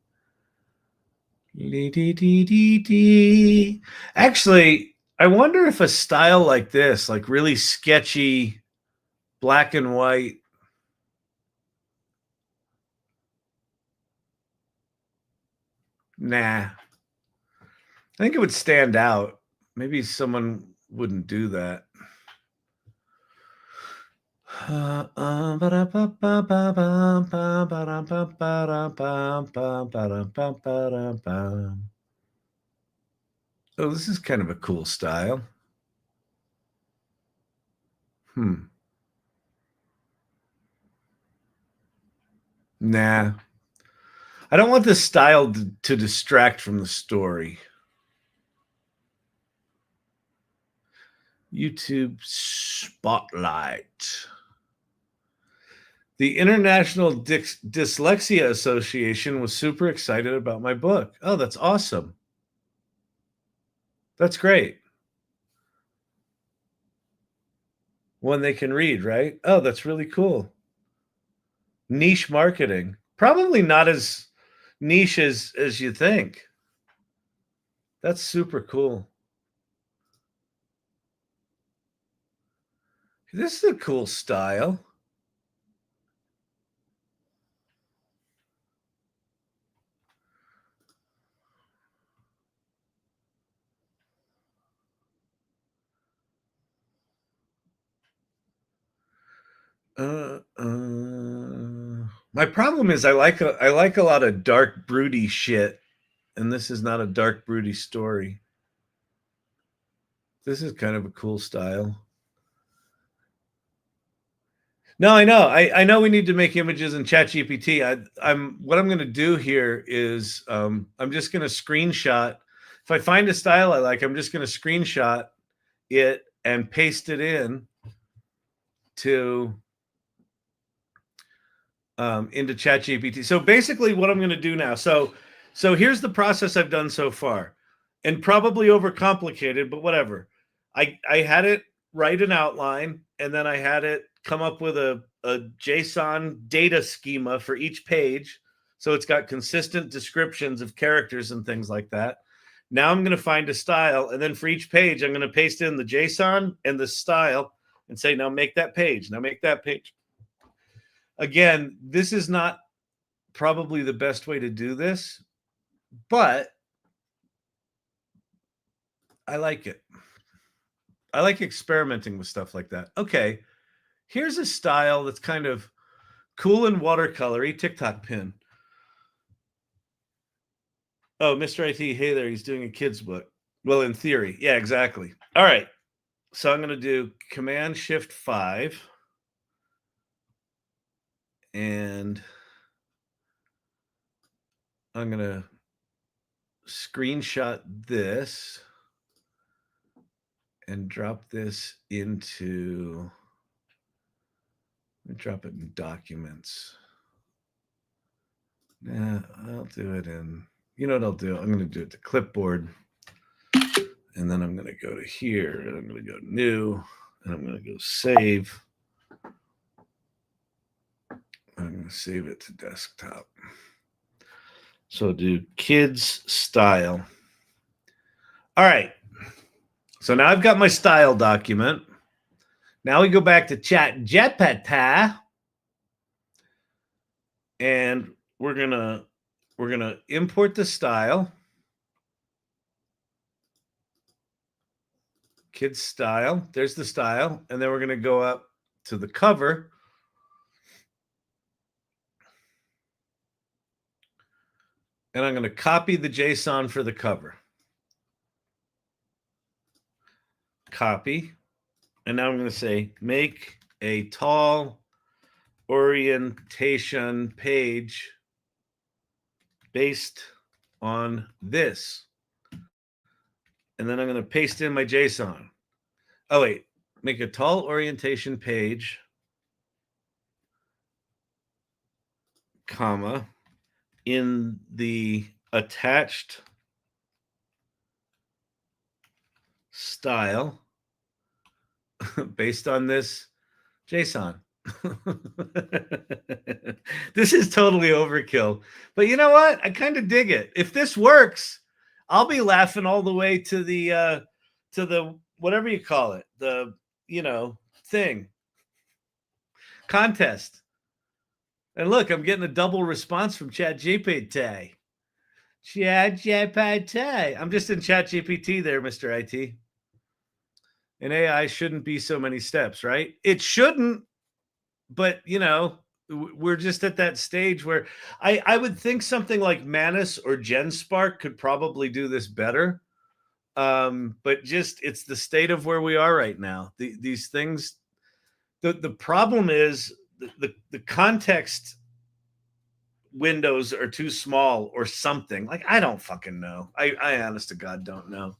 Actually, I wonder if a style like this, like really sketchy, black and white, nah. I think it would stand out. Maybe someone wouldn't do that. Oh, this is kind of a cool style. Nah. I don't want this style to distract from the story. YouTube Spotlight. The International Dyslexia Association was super excited about my book. Oh, that's awesome. That's great. One they can read, right? Oh, that's really cool. Niche marketing. Probably not as niche as you think. That's super cool. This is a cool style. My problem is I like a lot of dark, broody shit, and this is not a dark, broody story. This is kind of a cool style. No, I know. I know we need to make images in ChatGPT. What I'm going to do here is I'm just going to screenshot. If I find a style I like, I'm just going to screenshot it and paste it in to into ChatGPT. So basically, what I'm going to do now. So here's the process I've done so far, and probably overcomplicated, but whatever. I had it write an outline, and then I had it come up with a JSON data schema for each page. So it's got consistent descriptions of characters and things like that. Now I'm going to find a style, and then for each page, I'm going to paste in the JSON and the style and say, now make that page. Now make that page. Again, this is not probably the best way to do this, but I like it. I like experimenting with stuff like that. Okay, here's a style that's kind of cool and watercolory. TikTok pin. Oh, Mr. IT, hey there, he's doing a kid's book. Well, in theory. Yeah, exactly. All right. So I'm going to do Command-Shift-5. And I'm going to screenshot this and drop this into, let me drop it in documents. Yeah, I'll do it in, you know what I'll do? I'm going to do it to clipboard. And then I'm going to go to here, and I'm going to go new, and I'm going to go save. I'm going to save it to desktop. So do kids style. All right. So now I've got my style document. Now we go back to Chat GPT, and we're gonna import the style. Kids style. There's the style, and then we're gonna go up to the cover. And I'm going to copy the JSON for the cover. Copy. And now I'm going to say, make a tall orientation page based on this. And then I'm going to paste in my JSON. Oh, wait. Make a tall orientation page, comma, in the attached style based on this JSON. This is totally overkill. But you know what? I kind of dig it. If this works, I'll be laughing all the way to the whatever you call it, the thing. Contest. And look, I'm getting a double response from ChatGPT. ChatGPT. I'm just in ChatGPT there, Mr. IT. And AI shouldn't be so many steps, right? It shouldn't, but we're just at that stage where I would think something like Manus or GenSpark could probably do this better. But just it's the state of where we are right now. These things, the problem is the context windows are too small or something. Like, I don't fucking know. I honest to God don't know.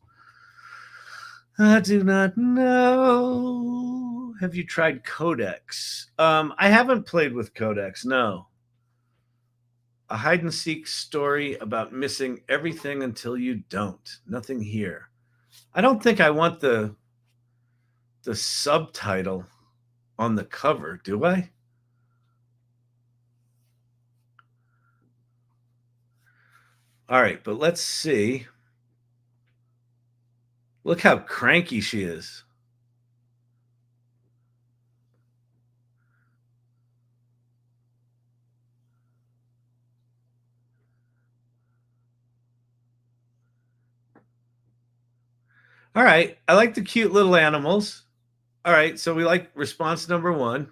I do not know. Have you tried Codex? I haven't played with Codex, no. A hide and seek story about missing everything until you don't. Nothing here. I don't think I want the subtitle on the cover, do I? All right, but let's see. Look how cranky she is. All right, I like the cute little animals. All right, so we like response number 1.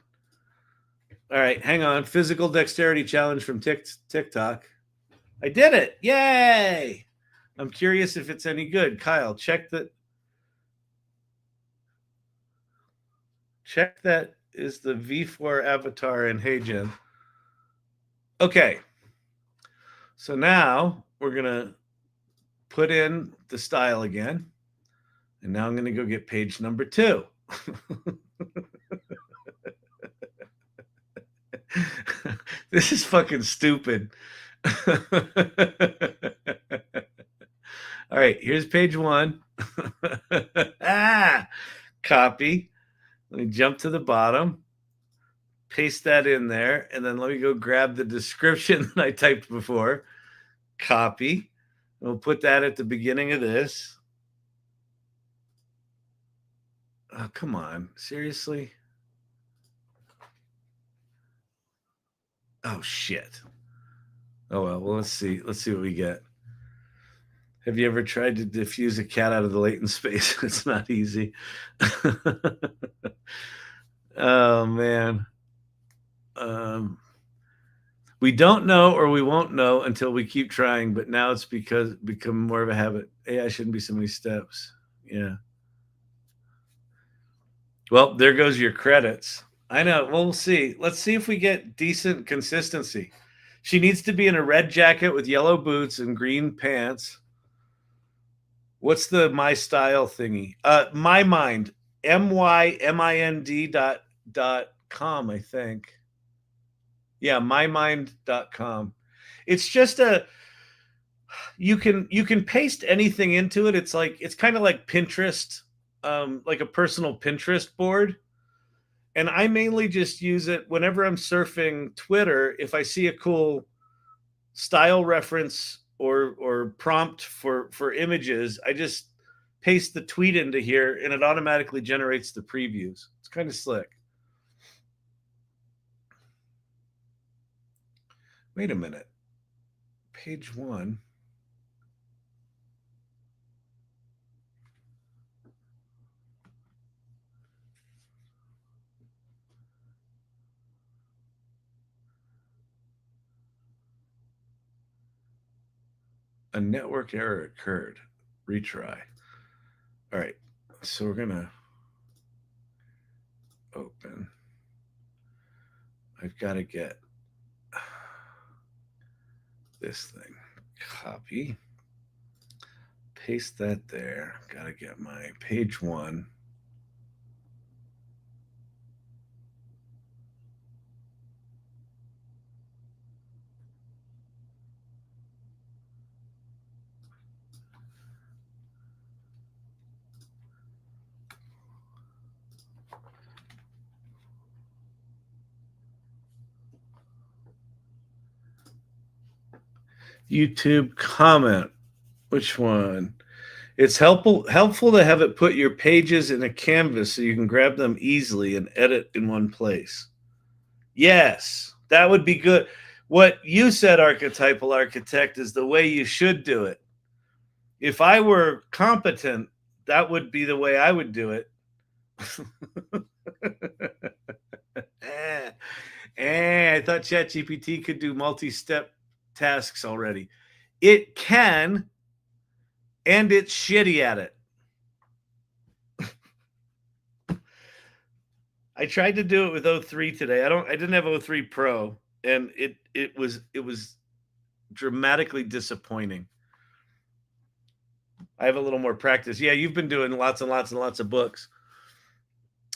All right, hang on. Physical dexterity challenge from TikTok. I did it. Yay! I'm curious if it's any good. Kyle, check that is the V4 avatar in HeyGen. Okay. So now we're going to put in the style again. And now I'm going to go get page number 2. This is fucking stupid. All right, here's page 1. Copy. Let me jump to the bottom, paste that in there, and then let me go grab the description that I typed before. Copy. We'll put that at the beginning of this. Oh, come on. Seriously? Oh, shit. Oh, well, let's see. Let's see what we get. Have you ever tried to diffuse a cat out of the latent space? It's not easy. Oh, man. We don't know, or we won't know until we keep trying, but now it's become more of a habit. AI shouldn't be so many steps. Yeah. Well, there goes your credits. I know. Well, we'll see. Let's see if we get decent consistency. She needs to be in a red jacket with yellow boots and green pants. What's the my style thingy? My mind. mymind.com, I think. Yeah, mymind.com. It's just you can paste anything into it. It's kind of like Pinterest, like a personal Pinterest board. And I mainly just use it whenever I'm surfing Twitter. If I see a cool style reference or prompt for images, I just paste the tweet into here, and it automatically generates the previews. It's kind of slick. Wait a minute. Page 1. A network error occurred. Retry. All right. So we're going to open. I've got to get this thing. Copy. Paste that there. Got to get my page 1. YouTube comment. Which one? It's helpful to have it put your pages in a canvas so you can grab them easily and edit in one place. Yes, that would be good. What you said, Archetypal Architect, is the way you should do it. If I were competent, that would be the way I would do it. I thought ChatGPT could do multi-step tasks already. It can, and it's shitty at it. I tried to do it with O3 today. I didn't have O3 Pro, and it was dramatically disappointing. I have a little more practice. Yeah, you've been doing lots and lots and lots of books.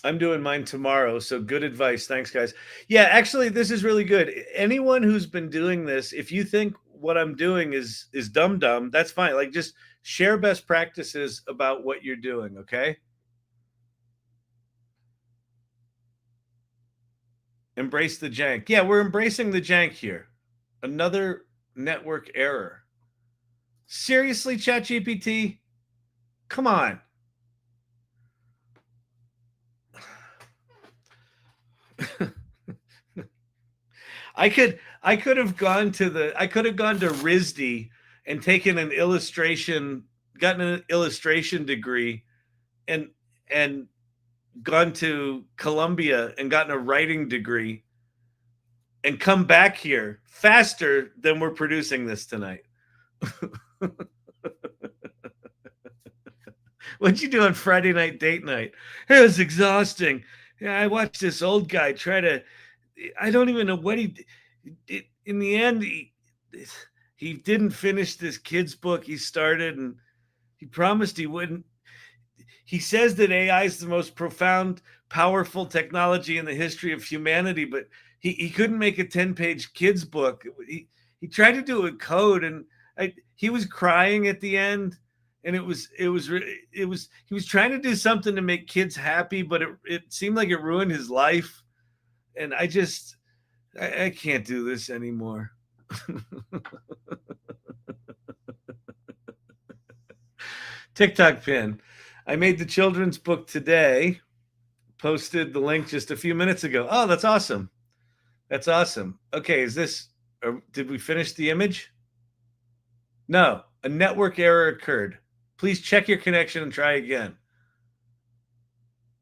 I'm doing mine tomorrow, so good advice. Thanks, guys. Yeah, actually, this is really good. Anyone who's been doing this, if you think what I'm doing is dumb, that's fine. Like, just share best practices about what you're doing, okay? Embrace the jank. Yeah, we're embracing the jank here. Another network error. Seriously, ChatGPT? Come on. I could have gone to RISD and taken an illustration, gotten an illustration degree, and gone to Columbia and gotten a writing degree, and come back here faster than we're producing this tonight. What'd you do on Friday night date night? It was exhausting. Yeah, I watched this old guy try to. I don't even know what he did. In the end, he didn't finish this kid's book he started, and he promised he wouldn't. He says that AI is the most profound, powerful technology in the history of humanity, but he couldn't make a 10-page kid's book. He tried to do it with code, and he was crying at the end. And he was trying to do something to make kids happy, but it seemed like it ruined his life. And I can't do this anymore. TikTok pin. I made the children's book today. Posted the link just a few minutes ago. Oh, that's awesome. That's awesome. Okay, did we finish the image? No, a network error occurred. Please check your connection and try again.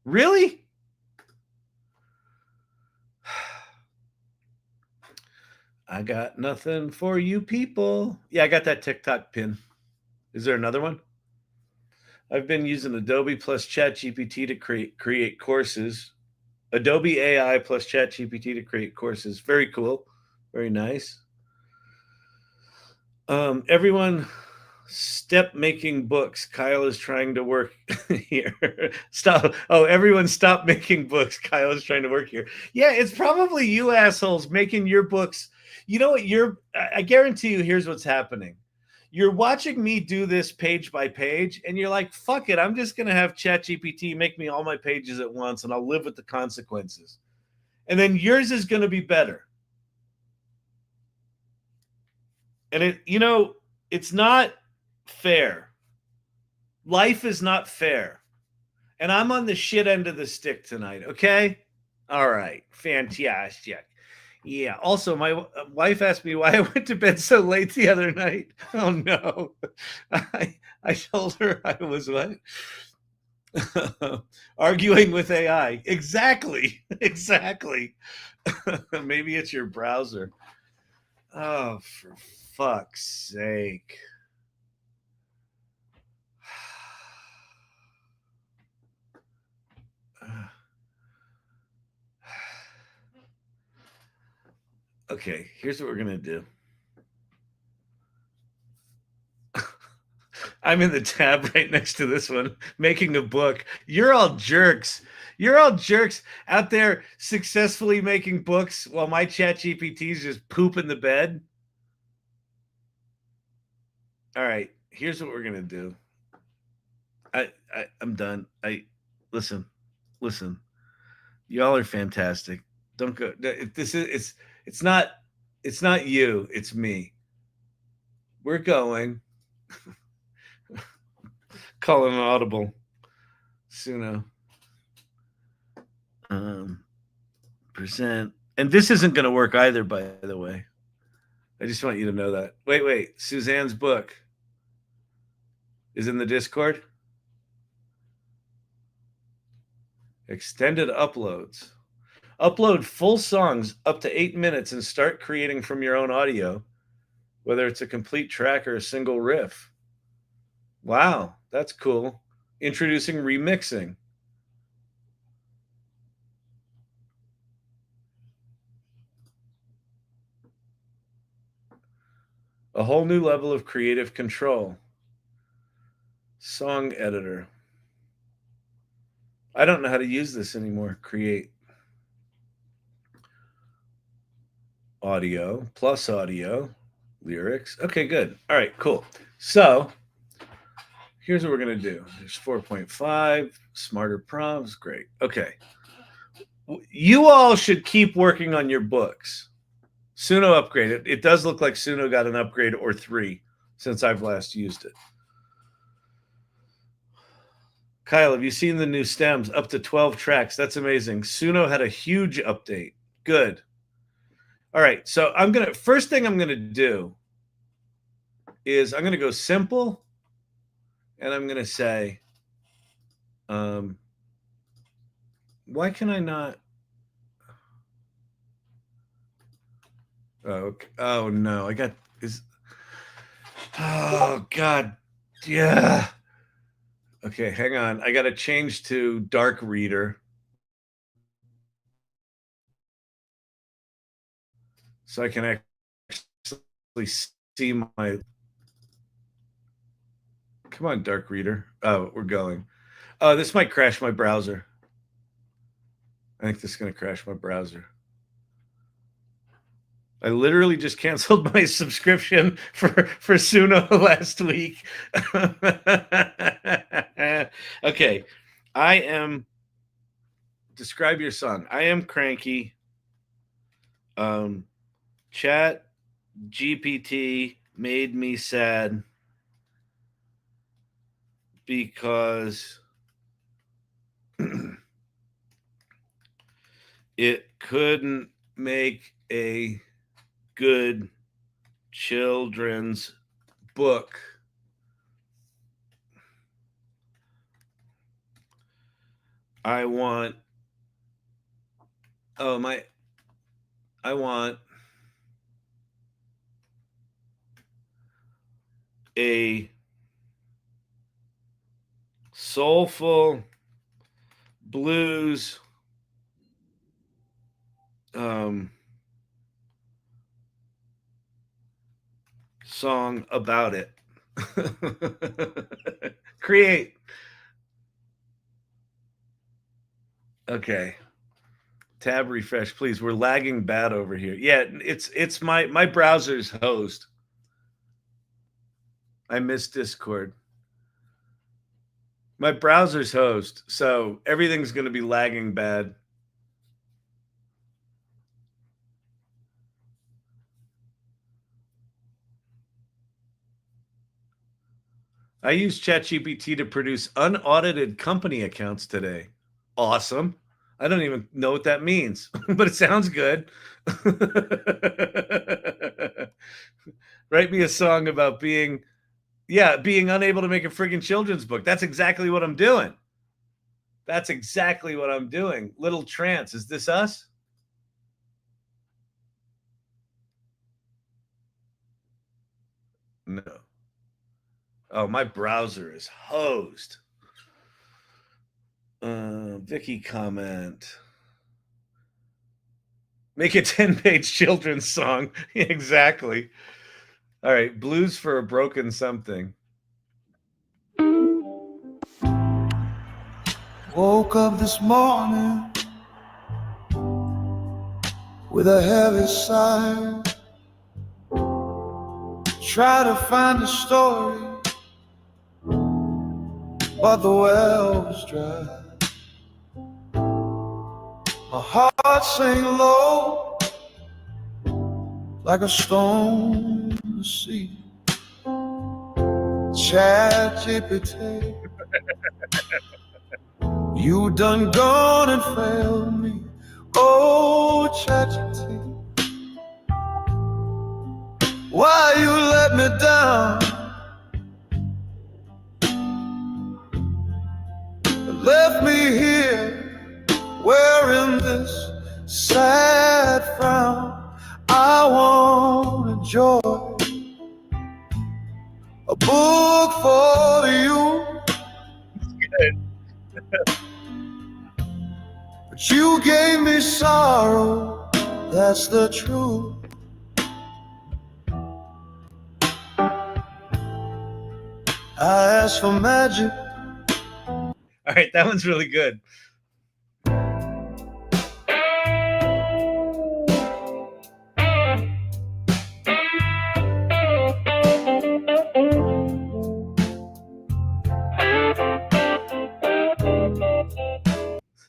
Really? I got nothing for you people. Yeah, I got that TikTok pin. Is there another one? I've been using Adobe plus ChatGPT to create courses. Adobe AI plus ChatGPT to create courses. Very cool. Very nice. Everyone step making books. Kyle is trying to work here. Stop. Oh, everyone stop making books. Kyle is trying to work here. Yeah, it's probably you assholes making your books. You know what? I guarantee you, here's what's happening. You're watching me do this page by page, and you're like, fuck it. I'm just going to have ChatGPT make me all my pages at once, and I'll live with the consequences. And then yours is going to be better. And it's not fair, life is not fair. And I'm on the shit end of the stick tonight, okay? All right, fantastic. Yeah, also, my wife asked me why I went to bed so late the other night. Oh, no. I told her I was what? Arguing with AI. Exactly. Exactly. Maybe it's your browser. Oh, for fuck's sake. Okay, here's what we're going to do. I'm in the tab right next to this one, making a book. You're all jerks. You're all jerks out there successfully making books while my Chat GPT is just pooping the bed. All right, here's what we're going to do. I'm done. Listen. Y'all are fantastic. Don't go. It's not you. It's me. We're going. Call an Audible. Suno. Present. And this isn't going to work either, by the way. I just want you to know that. Wait. Suzanne's book is in the Discord. Extended uploads. Upload full songs up to 8 minutes and start creating from your own audio, whether it's a complete track or a single riff. Wow, that's cool. Introducing remixing. A whole new level of creative control. Song editor. I don't know how to use this anymore. Create. Audio, plus audio, lyrics. Okay, good. All right, cool. So here's what we're going to do. There's 4.5, smarter prompts. Great. Okay. You all should keep working on your books. Suno Upgrade. It does look like Suno got an upgrade or 3 since I've last used it. Kyle, have you seen the new stems? Up to 12 tracks. That's amazing. Suno had a huge update. Good. All right. So first thing I'm going to do is I'm going to go simple, and I'm going to say, why can I not? Oh no, oh God. Yeah. Okay, hang on. I got to change to dark reader. So I can actually see my. Come on, dark reader. Oh, we're going. Oh, this might crash my browser. I think this is going to crash my browser. I literally just canceled my subscription for Suno last week. Okay. Describe your song. I am cranky. Chat GPT made me sad because it couldn't make a good children's book. I want a soulful blues song about it. Create. Okay. Tab refresh, please. We're lagging bad over here. Yeah, it's my browser's host. I missed Discord. My browser's host, so everything's going to be lagging bad. I used ChatGPT to produce unaudited company accounts today. Awesome. I don't even know what that means, but it sounds good. Write me a song about being unable to make a friggin' children's book. That's exactly what I'm doing. That's exactly what I'm doing. Little Trance. Is this us? No. Oh, my browser is hosed. Vicky comment. Make a 10-page children's song. Exactly. All right. Blues for a Broken Something. Woke up this morning with a heavy sigh. Try to find a story, but the well was dry. My heart sank low like a stone in the sea. Chat GPT, you done gone and failed me. Oh, Chat GPT, why you let me down? Left me here wearing this sad frown. I want joy, a book for you. But you gave me sorrow, that's the truth. I asked for magic. All right, that one's really good.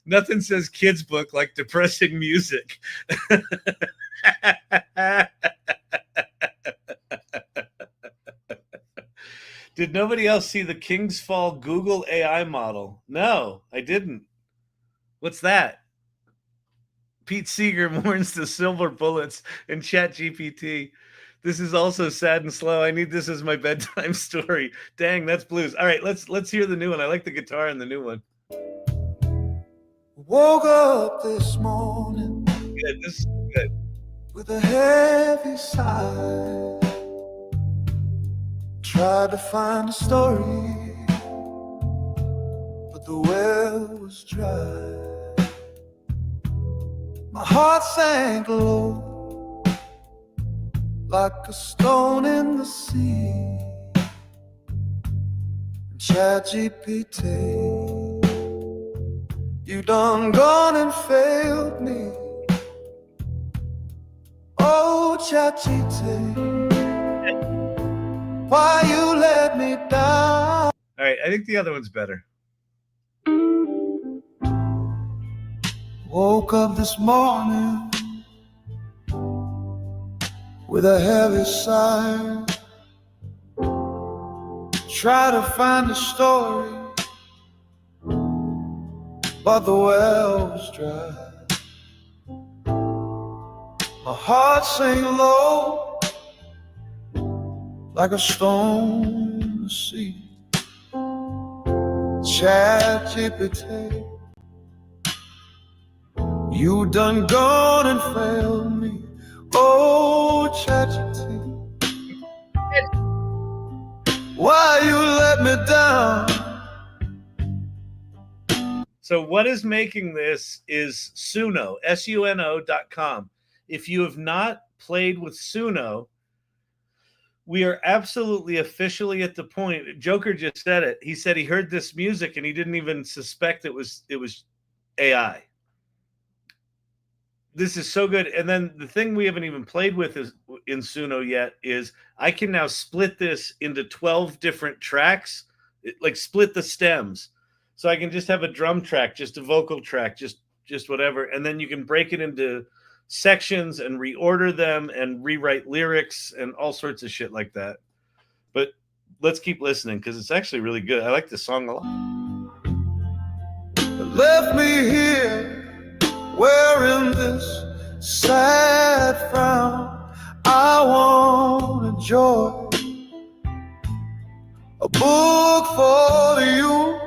Nothing says kids book like depressing music. Did nobody else see the King's Fall Google AI model? No, I didn't. What's that? Pete Seeger mourns the silver bullets in ChatGPT. This is also sad and slow. I need this as my bedtime story. Dang, that's blues. All right, let's hear the new one. I like the guitar in the new one. Woke up this morning Good. This is good. with a heavy sigh. Tried to find a story, but the well was dry. My heart sank low like a stone in the sea. ChatGPT, you done gone and failed me. Oh, ChatGPT, why you let me down? All right, I think the other one's better. Woke up this morning with a heavy sigh. Try to find a story, but the well was dry. My heart sank low like a stone in the sea. ChatGPT, you done gone and failed me. Oh, ChatGPT, why you let me down? So what is making this is Suno, Suno.com. If you have not played with Suno, we are absolutely officially at the point. Joker just said it. He said he heard this music and he didn't even suspect it was AI. This is so good. And then the thing we haven't even played with is in Suno yet is I can now split this into 12 different tracks, like split the stems. So I can just have a drum track, just a vocal track, just whatever. And then you can break it into sections and reorder them and rewrite lyrics and all sorts of shit like that. But let's keep listening because it's actually really good. I like this song a lot. Left me here wearing this sad frown. I want joy, a book for you,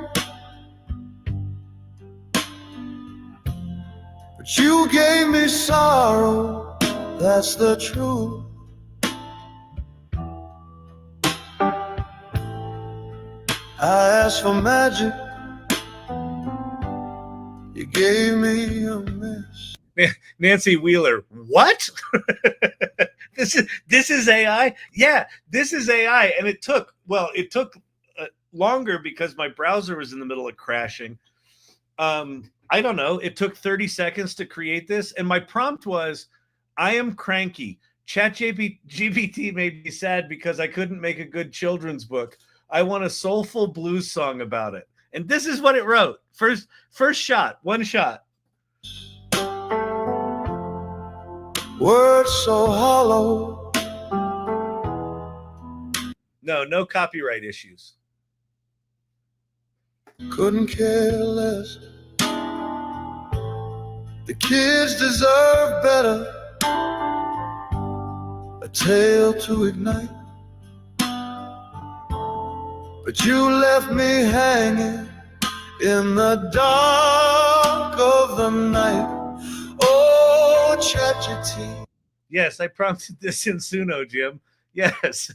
but you gave me sorrow, that's the truth. I asked for magic, you gave me a mess. Nancy Wheeler, what? This is AI? Yeah, this is AI. And it took longer because my browser was in the middle of crashing. I don't know. It took 30 seconds to create this. And my prompt was, I am cranky. Chat GPT made me sad because I couldn't make a good children's book. I want a soulful blues song about it. And this is what it wrote. First shot, one shot. Words so hollow. No copyright issues. Couldn't care less. The kids deserve better. A tale to ignite. But you left me hanging in the dark of the night. Oh, ChatGPT. Yes, I prompted this in Suno, Jim. Yes.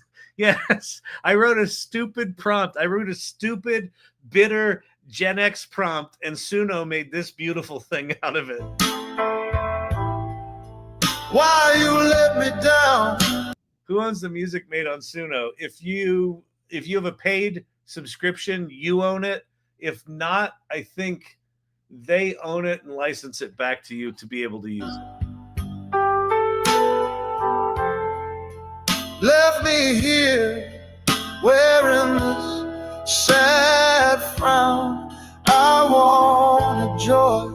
I wrote a stupid prompt. I wrote a stupid, bitter Gen X prompt, and Suno made this beautiful thing out of it. Why you let me down? Who owns the music made on Suno? If you have a paid subscription, you own it. If not, I think they own it and license it back to you to be able to use it. Left me here wearing this sad frown. I want a joy,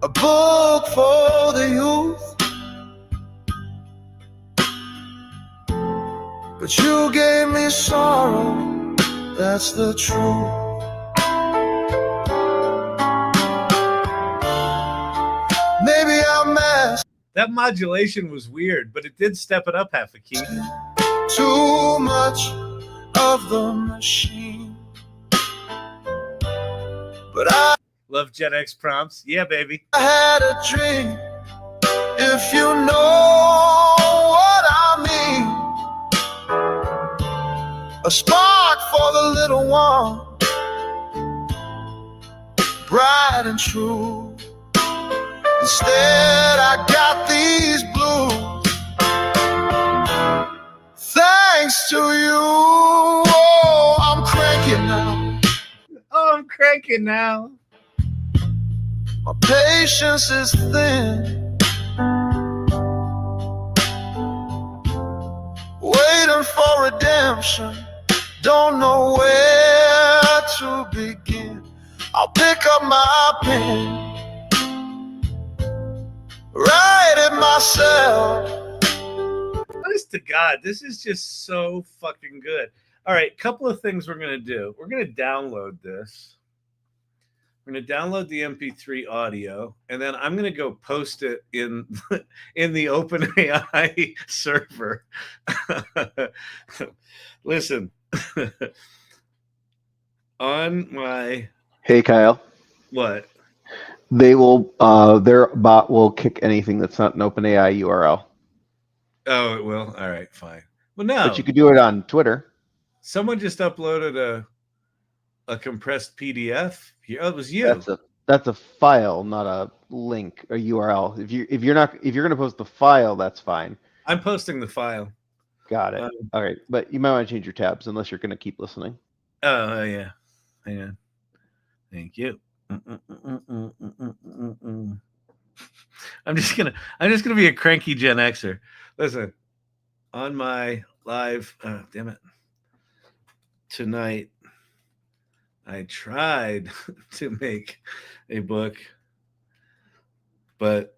a book for the youth, but you gave me sorrow, that's the truth. Maybe I'm mad. That modulation was weird, but it did step it up half a key. Too much of the machine. But I love Gen X prompts. Yeah, baby. I had a dream. If you know what I mean. A spark for the little one. Bright and true. Instead, I got these blues. Thanks to you, oh, I'm cranky now. Oh, I'm cranky now. My patience is thin. Waiting for redemption. Don't know where to begin. I'll pick up my pen. Write it myself. Honest to God, this is just so fucking good. All right, couple of things we're going to do. We're going to download this. We're going to download the MP3 audio, and then I'm going to go post it in the OpenAI server. Listen, on my... Hey, Kyle. What? They will, their bot will kick anything that's not an OpenAI URL. Oh, it will? All right, fine. Well, no. But you could do it on Twitter. Someone just uploaded a compressed PDF. Oh, it was you. That's a file, not a link, a URL. If you're going to post the file, that's fine. I'm posting the file. Got it. All right, but you might want to change your tabs unless you're going to keep listening. Oh yeah. Hang on. Thank you. I'm just gonna be a cranky Gen Xer. Listen, on my live, damn it, tonight, I tried to make a book, but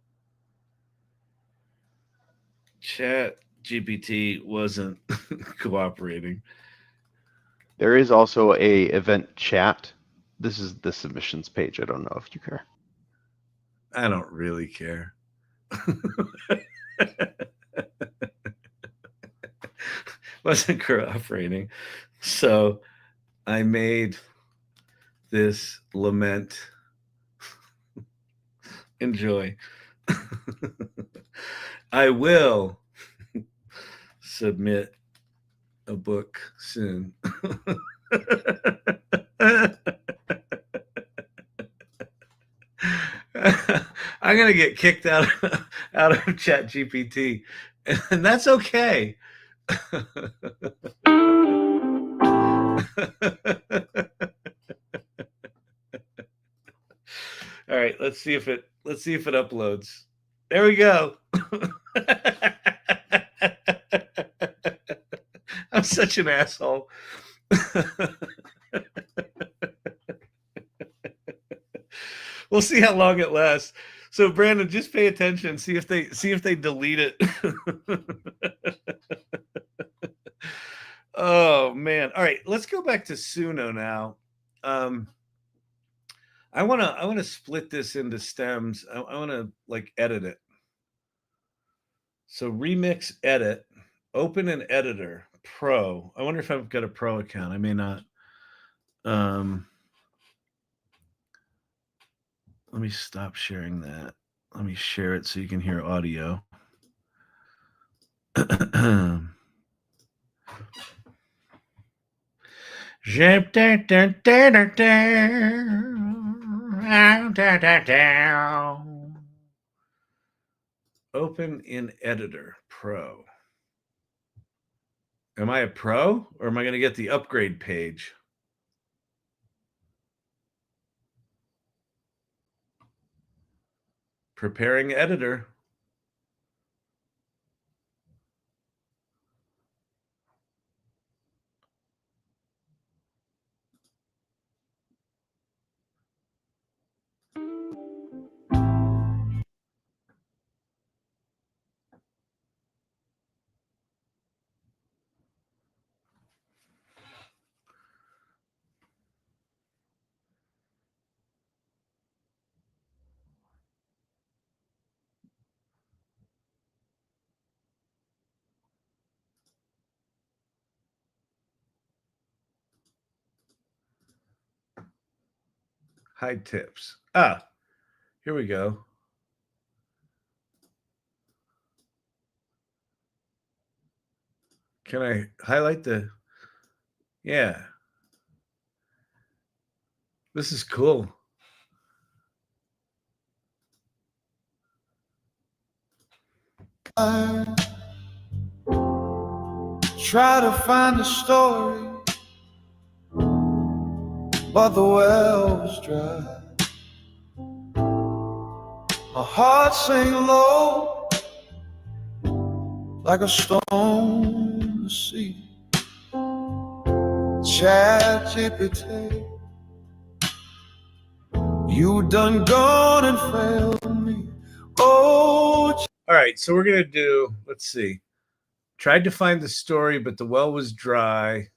Chat GPT wasn't cooperating. There is also a event chat. This is the submissions page. I don't know if you care. I don't really care. Wasn't cooperating. So I made this lament. Enjoy. I will submit a book soon. I'm gonna get kicked out of Chat GPT, and that's okay. All right, let's see if it uploads. There we go. I'm such an asshole. We'll see how long it lasts. So Brandon, just pay attention. See if they delete it. Oh man! All right, let's go back to Suno now. I want to split this into stems. I want to like edit it. So remix, edit, open an editor, pro. I wonder if I've got a pro account. I may not. Let me stop sharing that. Let me share it so you can hear audio. Open in editor, pro. Am I a pro or am I going to get the upgrade page? Preparing editor. Hide tips. Ah, here we go. Can I highlight the? Yeah. This is cool. I try to find a story, but the well was dry. My heart sank low like a stone in the sea. Chat GPT, you done gone and failed me. Oh. All right, so we're gonna do. Let's see. Tried to find the story, but the well was dry.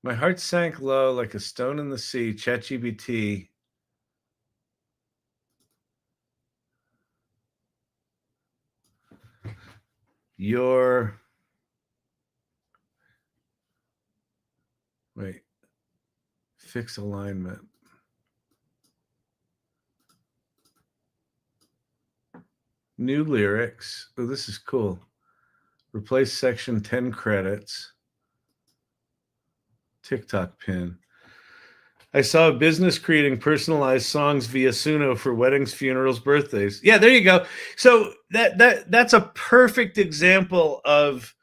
My heart sank low like a stone in the sea. ChatGPT. Wait. Fix alignment. New lyrics. Oh, this is cool. Replace section 10 credits. TikTok pin. I saw a business creating personalized songs via Suno for weddings, funerals, birthdays. Yeah, there you go. So that's a perfect example of,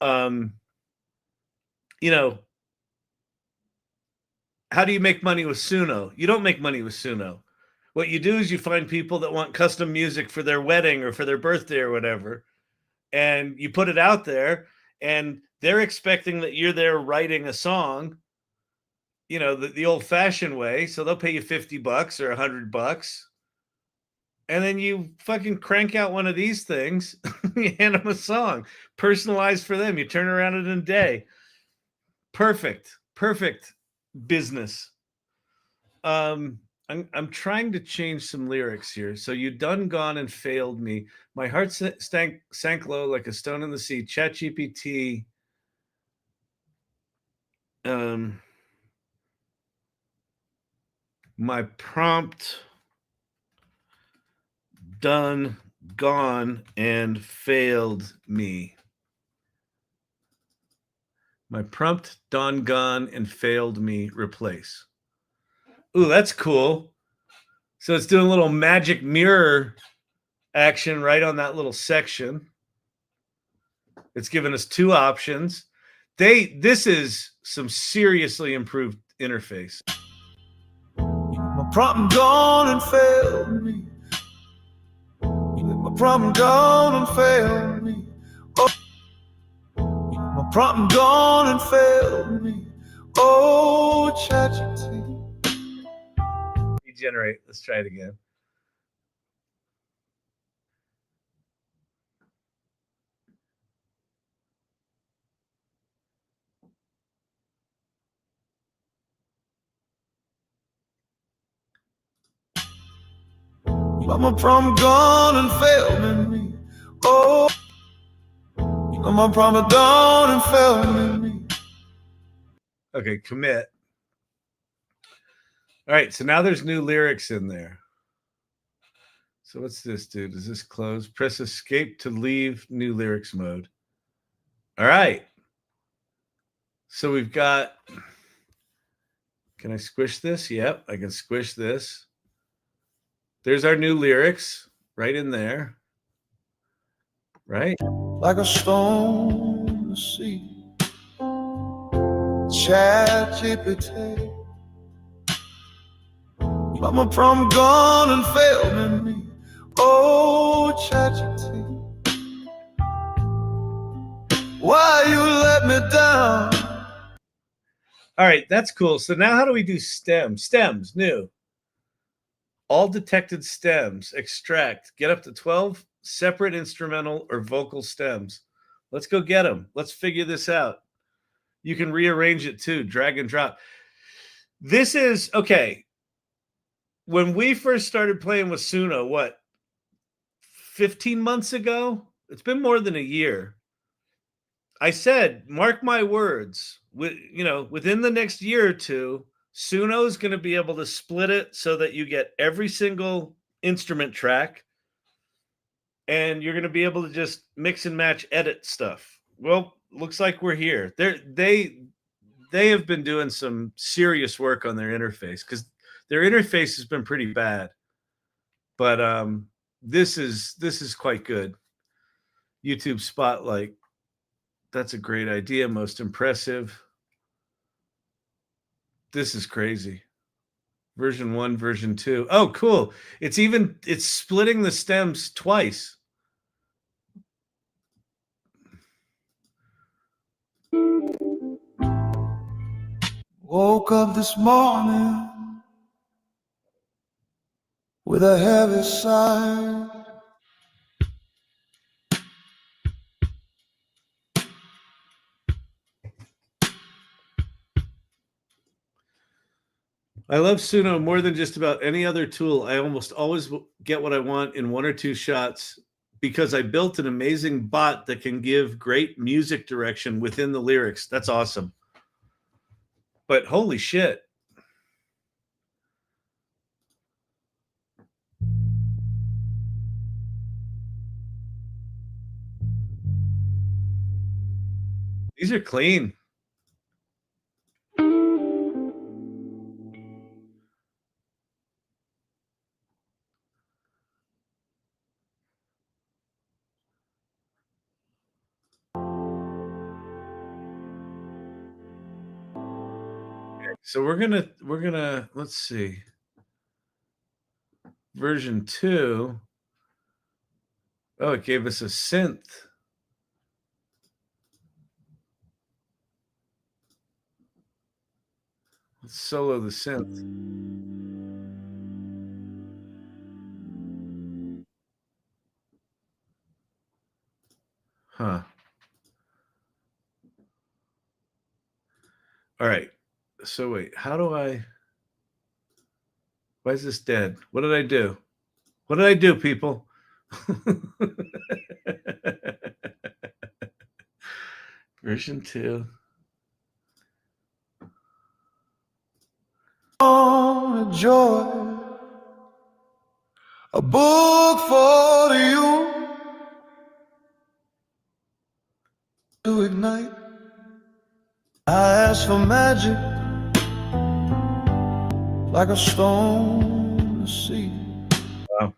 how do you make money with Suno? You don't make money with Suno. What you do is you find people that want custom music for their wedding or for their birthday or whatever, and you put it out there, and they're expecting that you're there writing a song, the old-fashioned way. So they'll pay you $50 or $100, and then you fucking crank out one of these things. You hand them a song personalized for them. You turn around in a day. Perfect business. I'm trying to change some lyrics here. So you done gone and failed me. My heart sank low like a stone in the sea. Chat GPT. My prompt done gone and failed me. My prompt done gone and failed me. Replace. Ooh, that's cool. So it's doing a little magic mirror action right on that little section. It's given us two options. This is some seriously improved interface. My prompt gone and failed me. My prompt gone and failed me. Oh, my prompt gone and failed me. Oh, ChatGPT. Regenerate. Let's try it again. But my prompt gone and failed me. Oh, my prompt gone and failed me. Okay, commit. All right, so now there's new lyrics in there. So what's this do? Does this close? Press escape to leave new lyrics mode. All right. So we've got, can I squish this? Yep, I can squish this. There's our new lyrics right in there. Right? Like a stone in the sea. ChatGPT. But my prompt gone and failed me. Oh, ChatGPT. Why you let me down? All right, that's cool. So now how do we do stems? Stems, new. All detected stems, extract, get up to 12 separate instrumental or vocal stems. Let's go get them. Let's figure this out. You can rearrange it too, drag and drop. This is, okay, when we first started playing with Suno, what, 15 months ago? It's been more than a year. I said, mark my words, within the next year or two, Suno is going to be able to split it so that you get every single instrument track, and you're going to be able to just mix and match edit stuff. Well, looks like we're here. They have been doing some serious work on their interface, because their interface has been pretty bad. But this is quite good. YouTube Spotlight. That's a great idea. Most impressive. This is crazy. Version 1, version 2. Oh, cool. It's splitting the stems twice. Woke up this morning with a heavy sigh. I love Suno more than just about any other tool. I almost always get what I want in 1 or 2 shots, because I built an amazing bot that can give great music direction within the lyrics. That's awesome. But holy shit. These are clean. So we're gonna let's see. Version 2. Oh, it gave us a synth. Let's solo the synth. Huh. All right. So wait, how do I... Why is this dead? What did I do? What did I do, people? Version 2. On a joy, a book for you to ignite. I ask for magic, like a stone to see. Wow.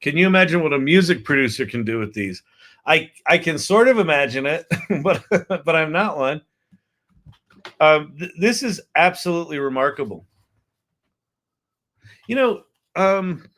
Can you imagine what a music producer can do with these? I can sort of imagine it, but I'm not one. This is absolutely remarkable. You know, I'm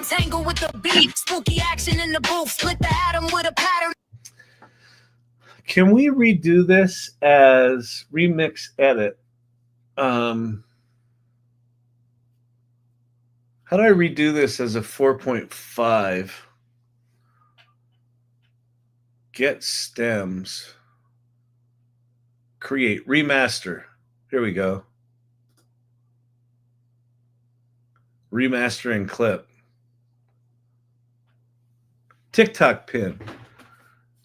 tangled with the beat, spooky action in the booth, split the atom with a pattern. Can we redo this as remix edit? How do I redo this as a 4.5? Get stems. Create. Remaster. Here we go. Remastering clip. TikTok pin.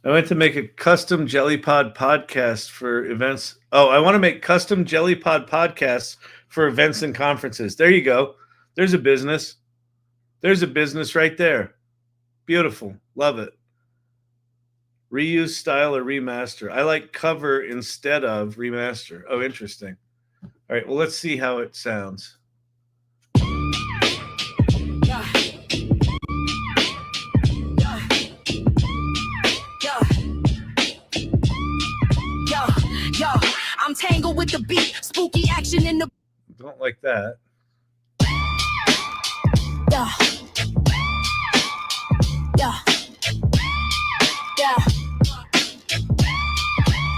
I went to make a custom JellyPod podcast for events. Oh, I want to make custom JellyPod podcasts for events and conferences. There you go. There's a business. There's a business right there. Beautiful. Love it. Reuse style or remaster. I like cover instead of remaster. Oh, interesting. All right. Well, let's see how it sounds. I'm tangled with the beat, spooky action in the... Don't like that. Yeah. Yeah. Yeah.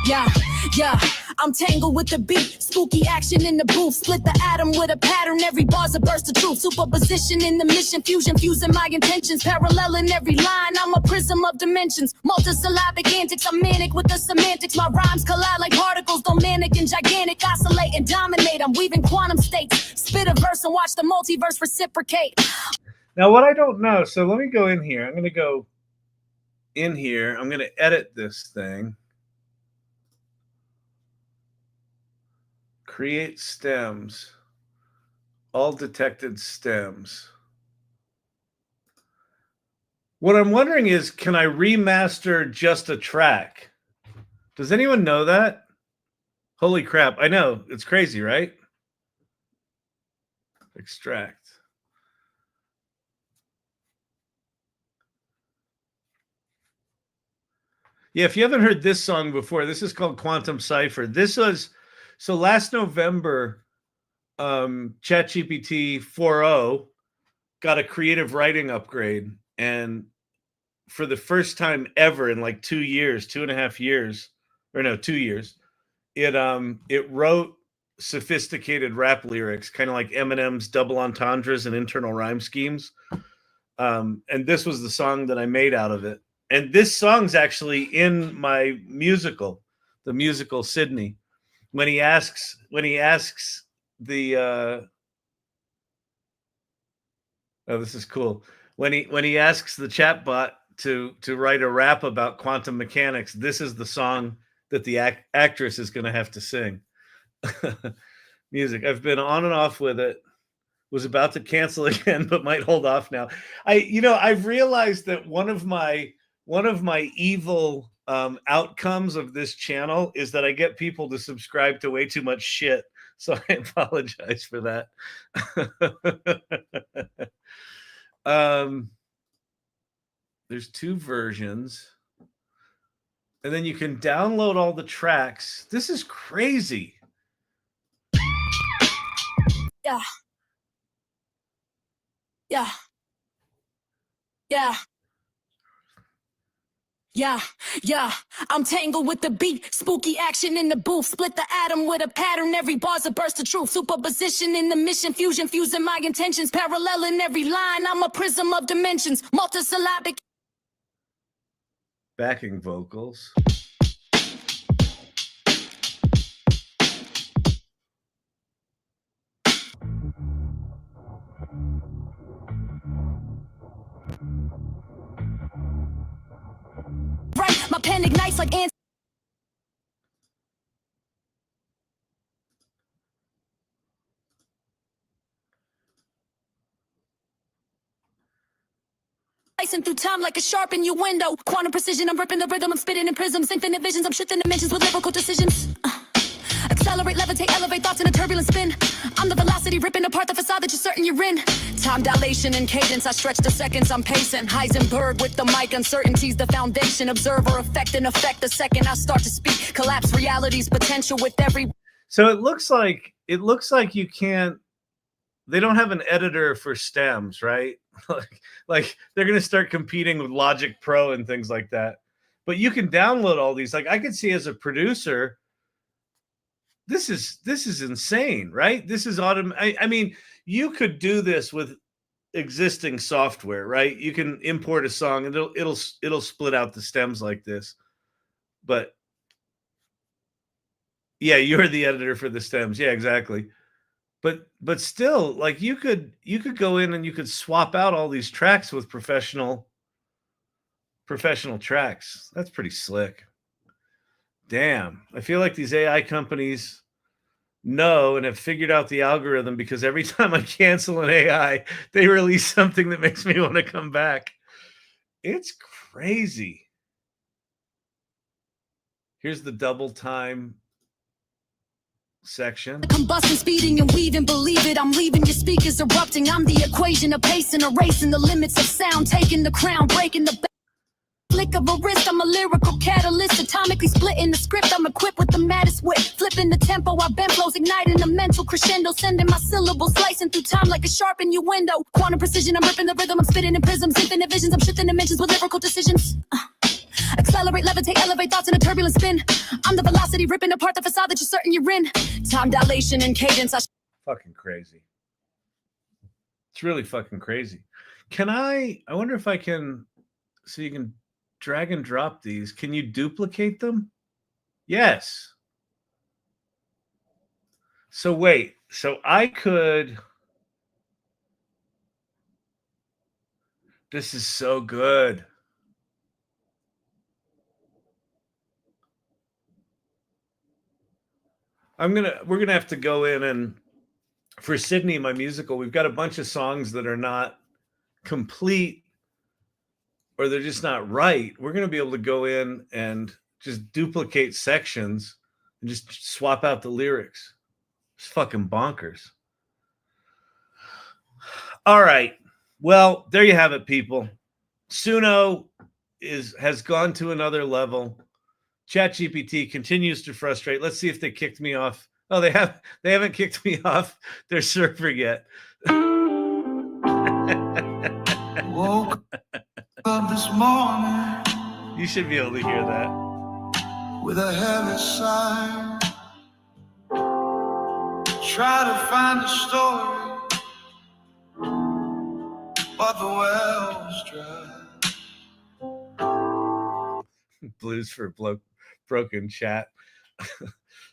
Yeah. Yeah. I'm tangled with the beat, spooky action in the booth, split the atom with a pattern, every bar's a burst of truth, superposition in the mission, fusion, fusing my intentions, parallel in every line, I'm a prism of dimensions, multisyllabic antics, I'm manic with the semantics, my rhymes collide like particles, domanic and gigantic, oscillate and dominate, I'm weaving quantum states, spit a verse and watch the multiverse reciprocate. Now, what I don't know, so let me go in here, I'm going to go in here, I'm going to edit this thing. Create stems, all detected stems. What I'm wondering is, can I remaster just a track? Does anyone know that? Holy crap. I know. It's crazy, right? Extract. Yeah, if you haven't heard this song before, this is called Quantum Cipher. This was... So last November, ChatGPT 4.0 got a creative writing upgrade. And for the first time ever in like 2 years, 2.5 years, or no, 2 years, it wrote sophisticated rap lyrics, kind of like Eminem's double entendres and internal rhyme schemes. And this was the song that I made out of it. And this song's actually in my musical, the musical Sydney. When he asks the oh, this is cool. When he asks the chatbot to write a rap about quantum mechanics, this is the song that the actress is going to have to sing. Music. I've been on and off with it. Was about to cancel again, but might hold off now. I've realized that one of my evil outcomes of this channel is that I get people to subscribe to way too much shit. So I apologize for that. There's 2 versions. And then you can download all the tracks. This is crazy. Yeah. Yeah. Yeah. Yeah, yeah, I'm tangled with the beat, spooky action in the booth, split the atom with a pattern, every bar's a burst of truth, superposition in the mission, fusion, fusing my intentions, parallel in every line, I'm a prism of dimensions, multisyllabic. Backing vocals. Right, my pen ignites like ants. Slicing through time like a sharp innuendo. Quantum precision, I'm ripping the rhythm, I'm spitting in prisms, infinite visions, I'm shifting dimensions with lyrical decisions. Accelerate, levitate, elevate thoughts in a turbulent spin. I'm the velocity ripping apart the facade that you're certain you're in. Time dilation and cadence, I stretch the seconds, I'm pacing. Heisenberg with the mic, uncertainty's the foundation. Observer, effect, and effect the second I start to speak. Collapse reality's potential with every. So it looks like you can't. They don't have an editor for stems, right? like they're gonna start competing with Logic Pro and things like that. But you can download all these. Like I could see as a producer, this is insane, right? This is I mean, you could do this with existing software, right? You can import a song and it'll split out the stems like this. But yeah, you're the editor for the stems. Yeah, exactly. But still, like you could go in and you could swap out all these tracks with professional tracks. That's pretty slick. Damn. I feel like these AI companies know and have figured out the algorithm, because every time I cancel an AI, they release something that makes me want to come back. It's crazy. Here's the double time section. Combusting, speeding, and weaving, believe it, I'm leaving your speakers erupting. I'm the equation of pacing, erasing the limits of sound, taking the crown, breaking the flick of a wrist. I'm a lyrical catalyst, atomically splitting the script. I'm equipped with the maddest wit, flipping the tempo. I bend flows, igniting a mental crescendo, sending my syllables, slicing through time like a sharp innuendo. Quantum precision, I'm ripping the rhythm, I'm spitting in prisms, infinite visions, I'm shifting dimensions with lyrical decisions. Accelerate, levitate, elevate thoughts in a turbulent spin. I'm the velocity ripping apart the facade that you're certain you're in. Time dilation and cadence. Fucking crazy. It's really fucking crazy. I wonder if I can, so you can drag and drop these. Can you duplicate them? Yes. So wait, so I could, this is so good. We're gonna have to go in, and for Sydney, my musical, we've got a bunch of songs that are not complete or they're just not right. We're gonna be able to go in and just duplicate sections and just swap out the lyrics. It's fucking bonkers. All right. Well, there you have it, people. Suno has gone to another level. ChatGPT continues to frustrate. Let's see if they kicked me off. Oh, they haven't kicked me off their server yet. Woke up this morning You should be able to hear that. with a heavy sigh. Try to find a story, but the well's dry. Blues for broken chat.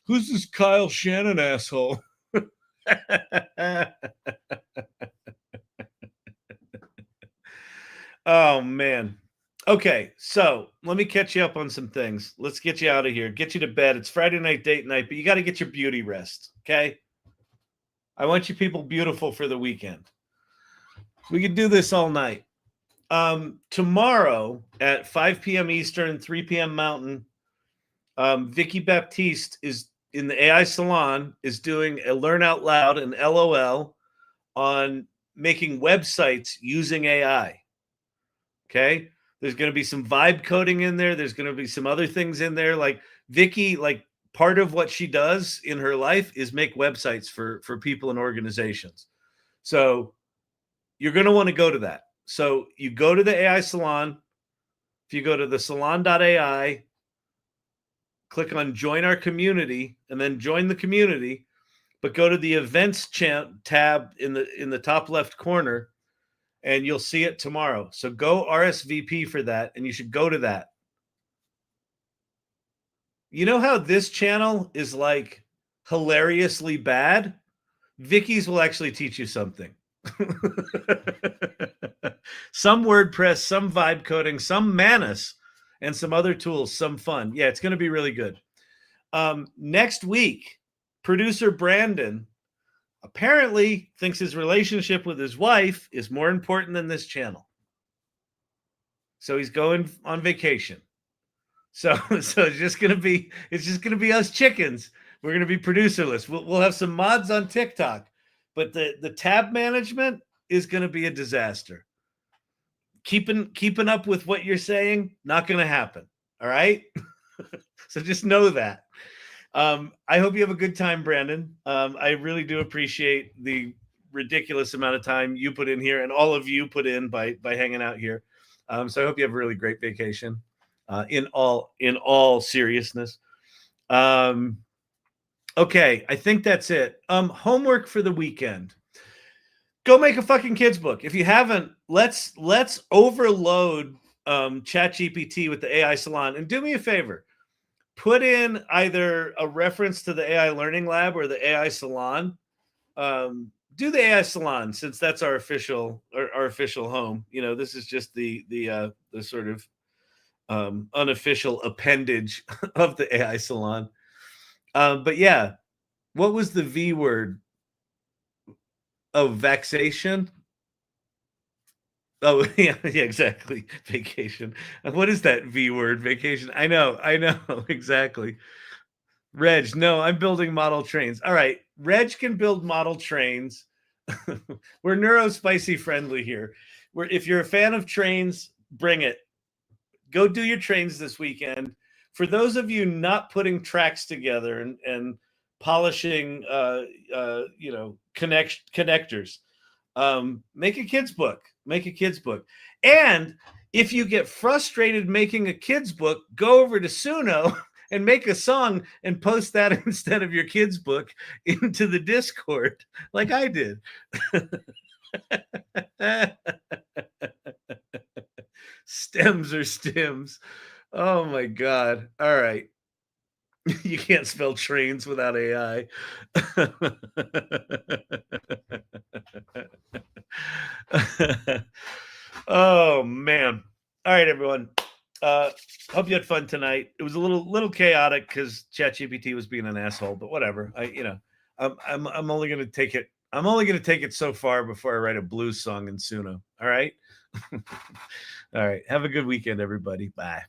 Who's this Kyle Shannon asshole? Oh, man. Okay, so let me catch you up on some things. Let's get you out of here. Get you to bed. It's Friday night date night, but you got to get your beauty rest, okay? I want you people beautiful for the weekend. We could do this all night. Tomorrow at 5 p.m. Eastern, 3 p.m. Mountain, Vicky Baptiste is in the AI Salon, is doing a Learn Out Loud and LOL on making websites using AI. Okay. There's going to be some vibe coding in there. There's going to be some other things in there. Like Vicky, like part of what she does in her life is make websites for people and organizations. So you're going to want to go to that. So you go to the AI Salon. If you go to the salon.ai, click on join our community and then join the community, but go to the events tab in the top left corner and you'll see it tomorrow. So go RSVP for that, and you should go to that. You know how this channel is like hilariously bad? Vicky's will actually teach you something. Some WordPress, some vibe coding, some Manus, and some other tools, some fun. Yeah, it's going to be really good. Next week, producer Brandon apparently thinks his relationship with his wife is more important than this channel. So he's going on vacation. So it's just gonna be us chickens. We're gonna be producerless. We'll have some mods on TikTok, but the tab management is gonna be a disaster. Keeping up with what you're saying, not gonna happen. All right. So just know that. I hope you have a good time, Brandon. I really do appreciate the ridiculous amount of time you put in here and all of you put in by hanging out here. So I hope you have a really great vacation. In all seriousness. Okay, I think that's it. Homework for the weekend. Go make a fucking kids book. If you haven't, let's overload Chat GPT with the AI Salon. And do me a favor. Put in either a reference to the AI Learning Lab or the AI Salon. Do the AI Salon, since that's our official home. You know, this is just the sort of unofficial appendage of the AI Salon. But yeah, what was the V word? Oh, vexation. Oh, yeah, exactly. Vacation. What is that V word? Vacation. I know, exactly. Reg, no, I'm building model trains. All right, Reg can build model trains. We're Neurospicy Friendly here. If you're a fan of trains, bring it. Go do your trains this weekend. For those of you not putting tracks together and polishing, connectors, make a kid's book. Make a kid's book. And if you get frustrated making a kid's book, go over to Suno and make a song and post that instead of your kid's book into the Discord, like I did. Stems or stims. Oh my God. All right. You can't spell trains without AI. Oh man. All right, everyone. Hope you had fun tonight. It was a little chaotic because ChatGPT was being an asshole, but whatever. I'm only gonna take it. I'm only gonna take it so far before I write a blues song in Suno. All right. All right. Have a good weekend, everybody. Bye.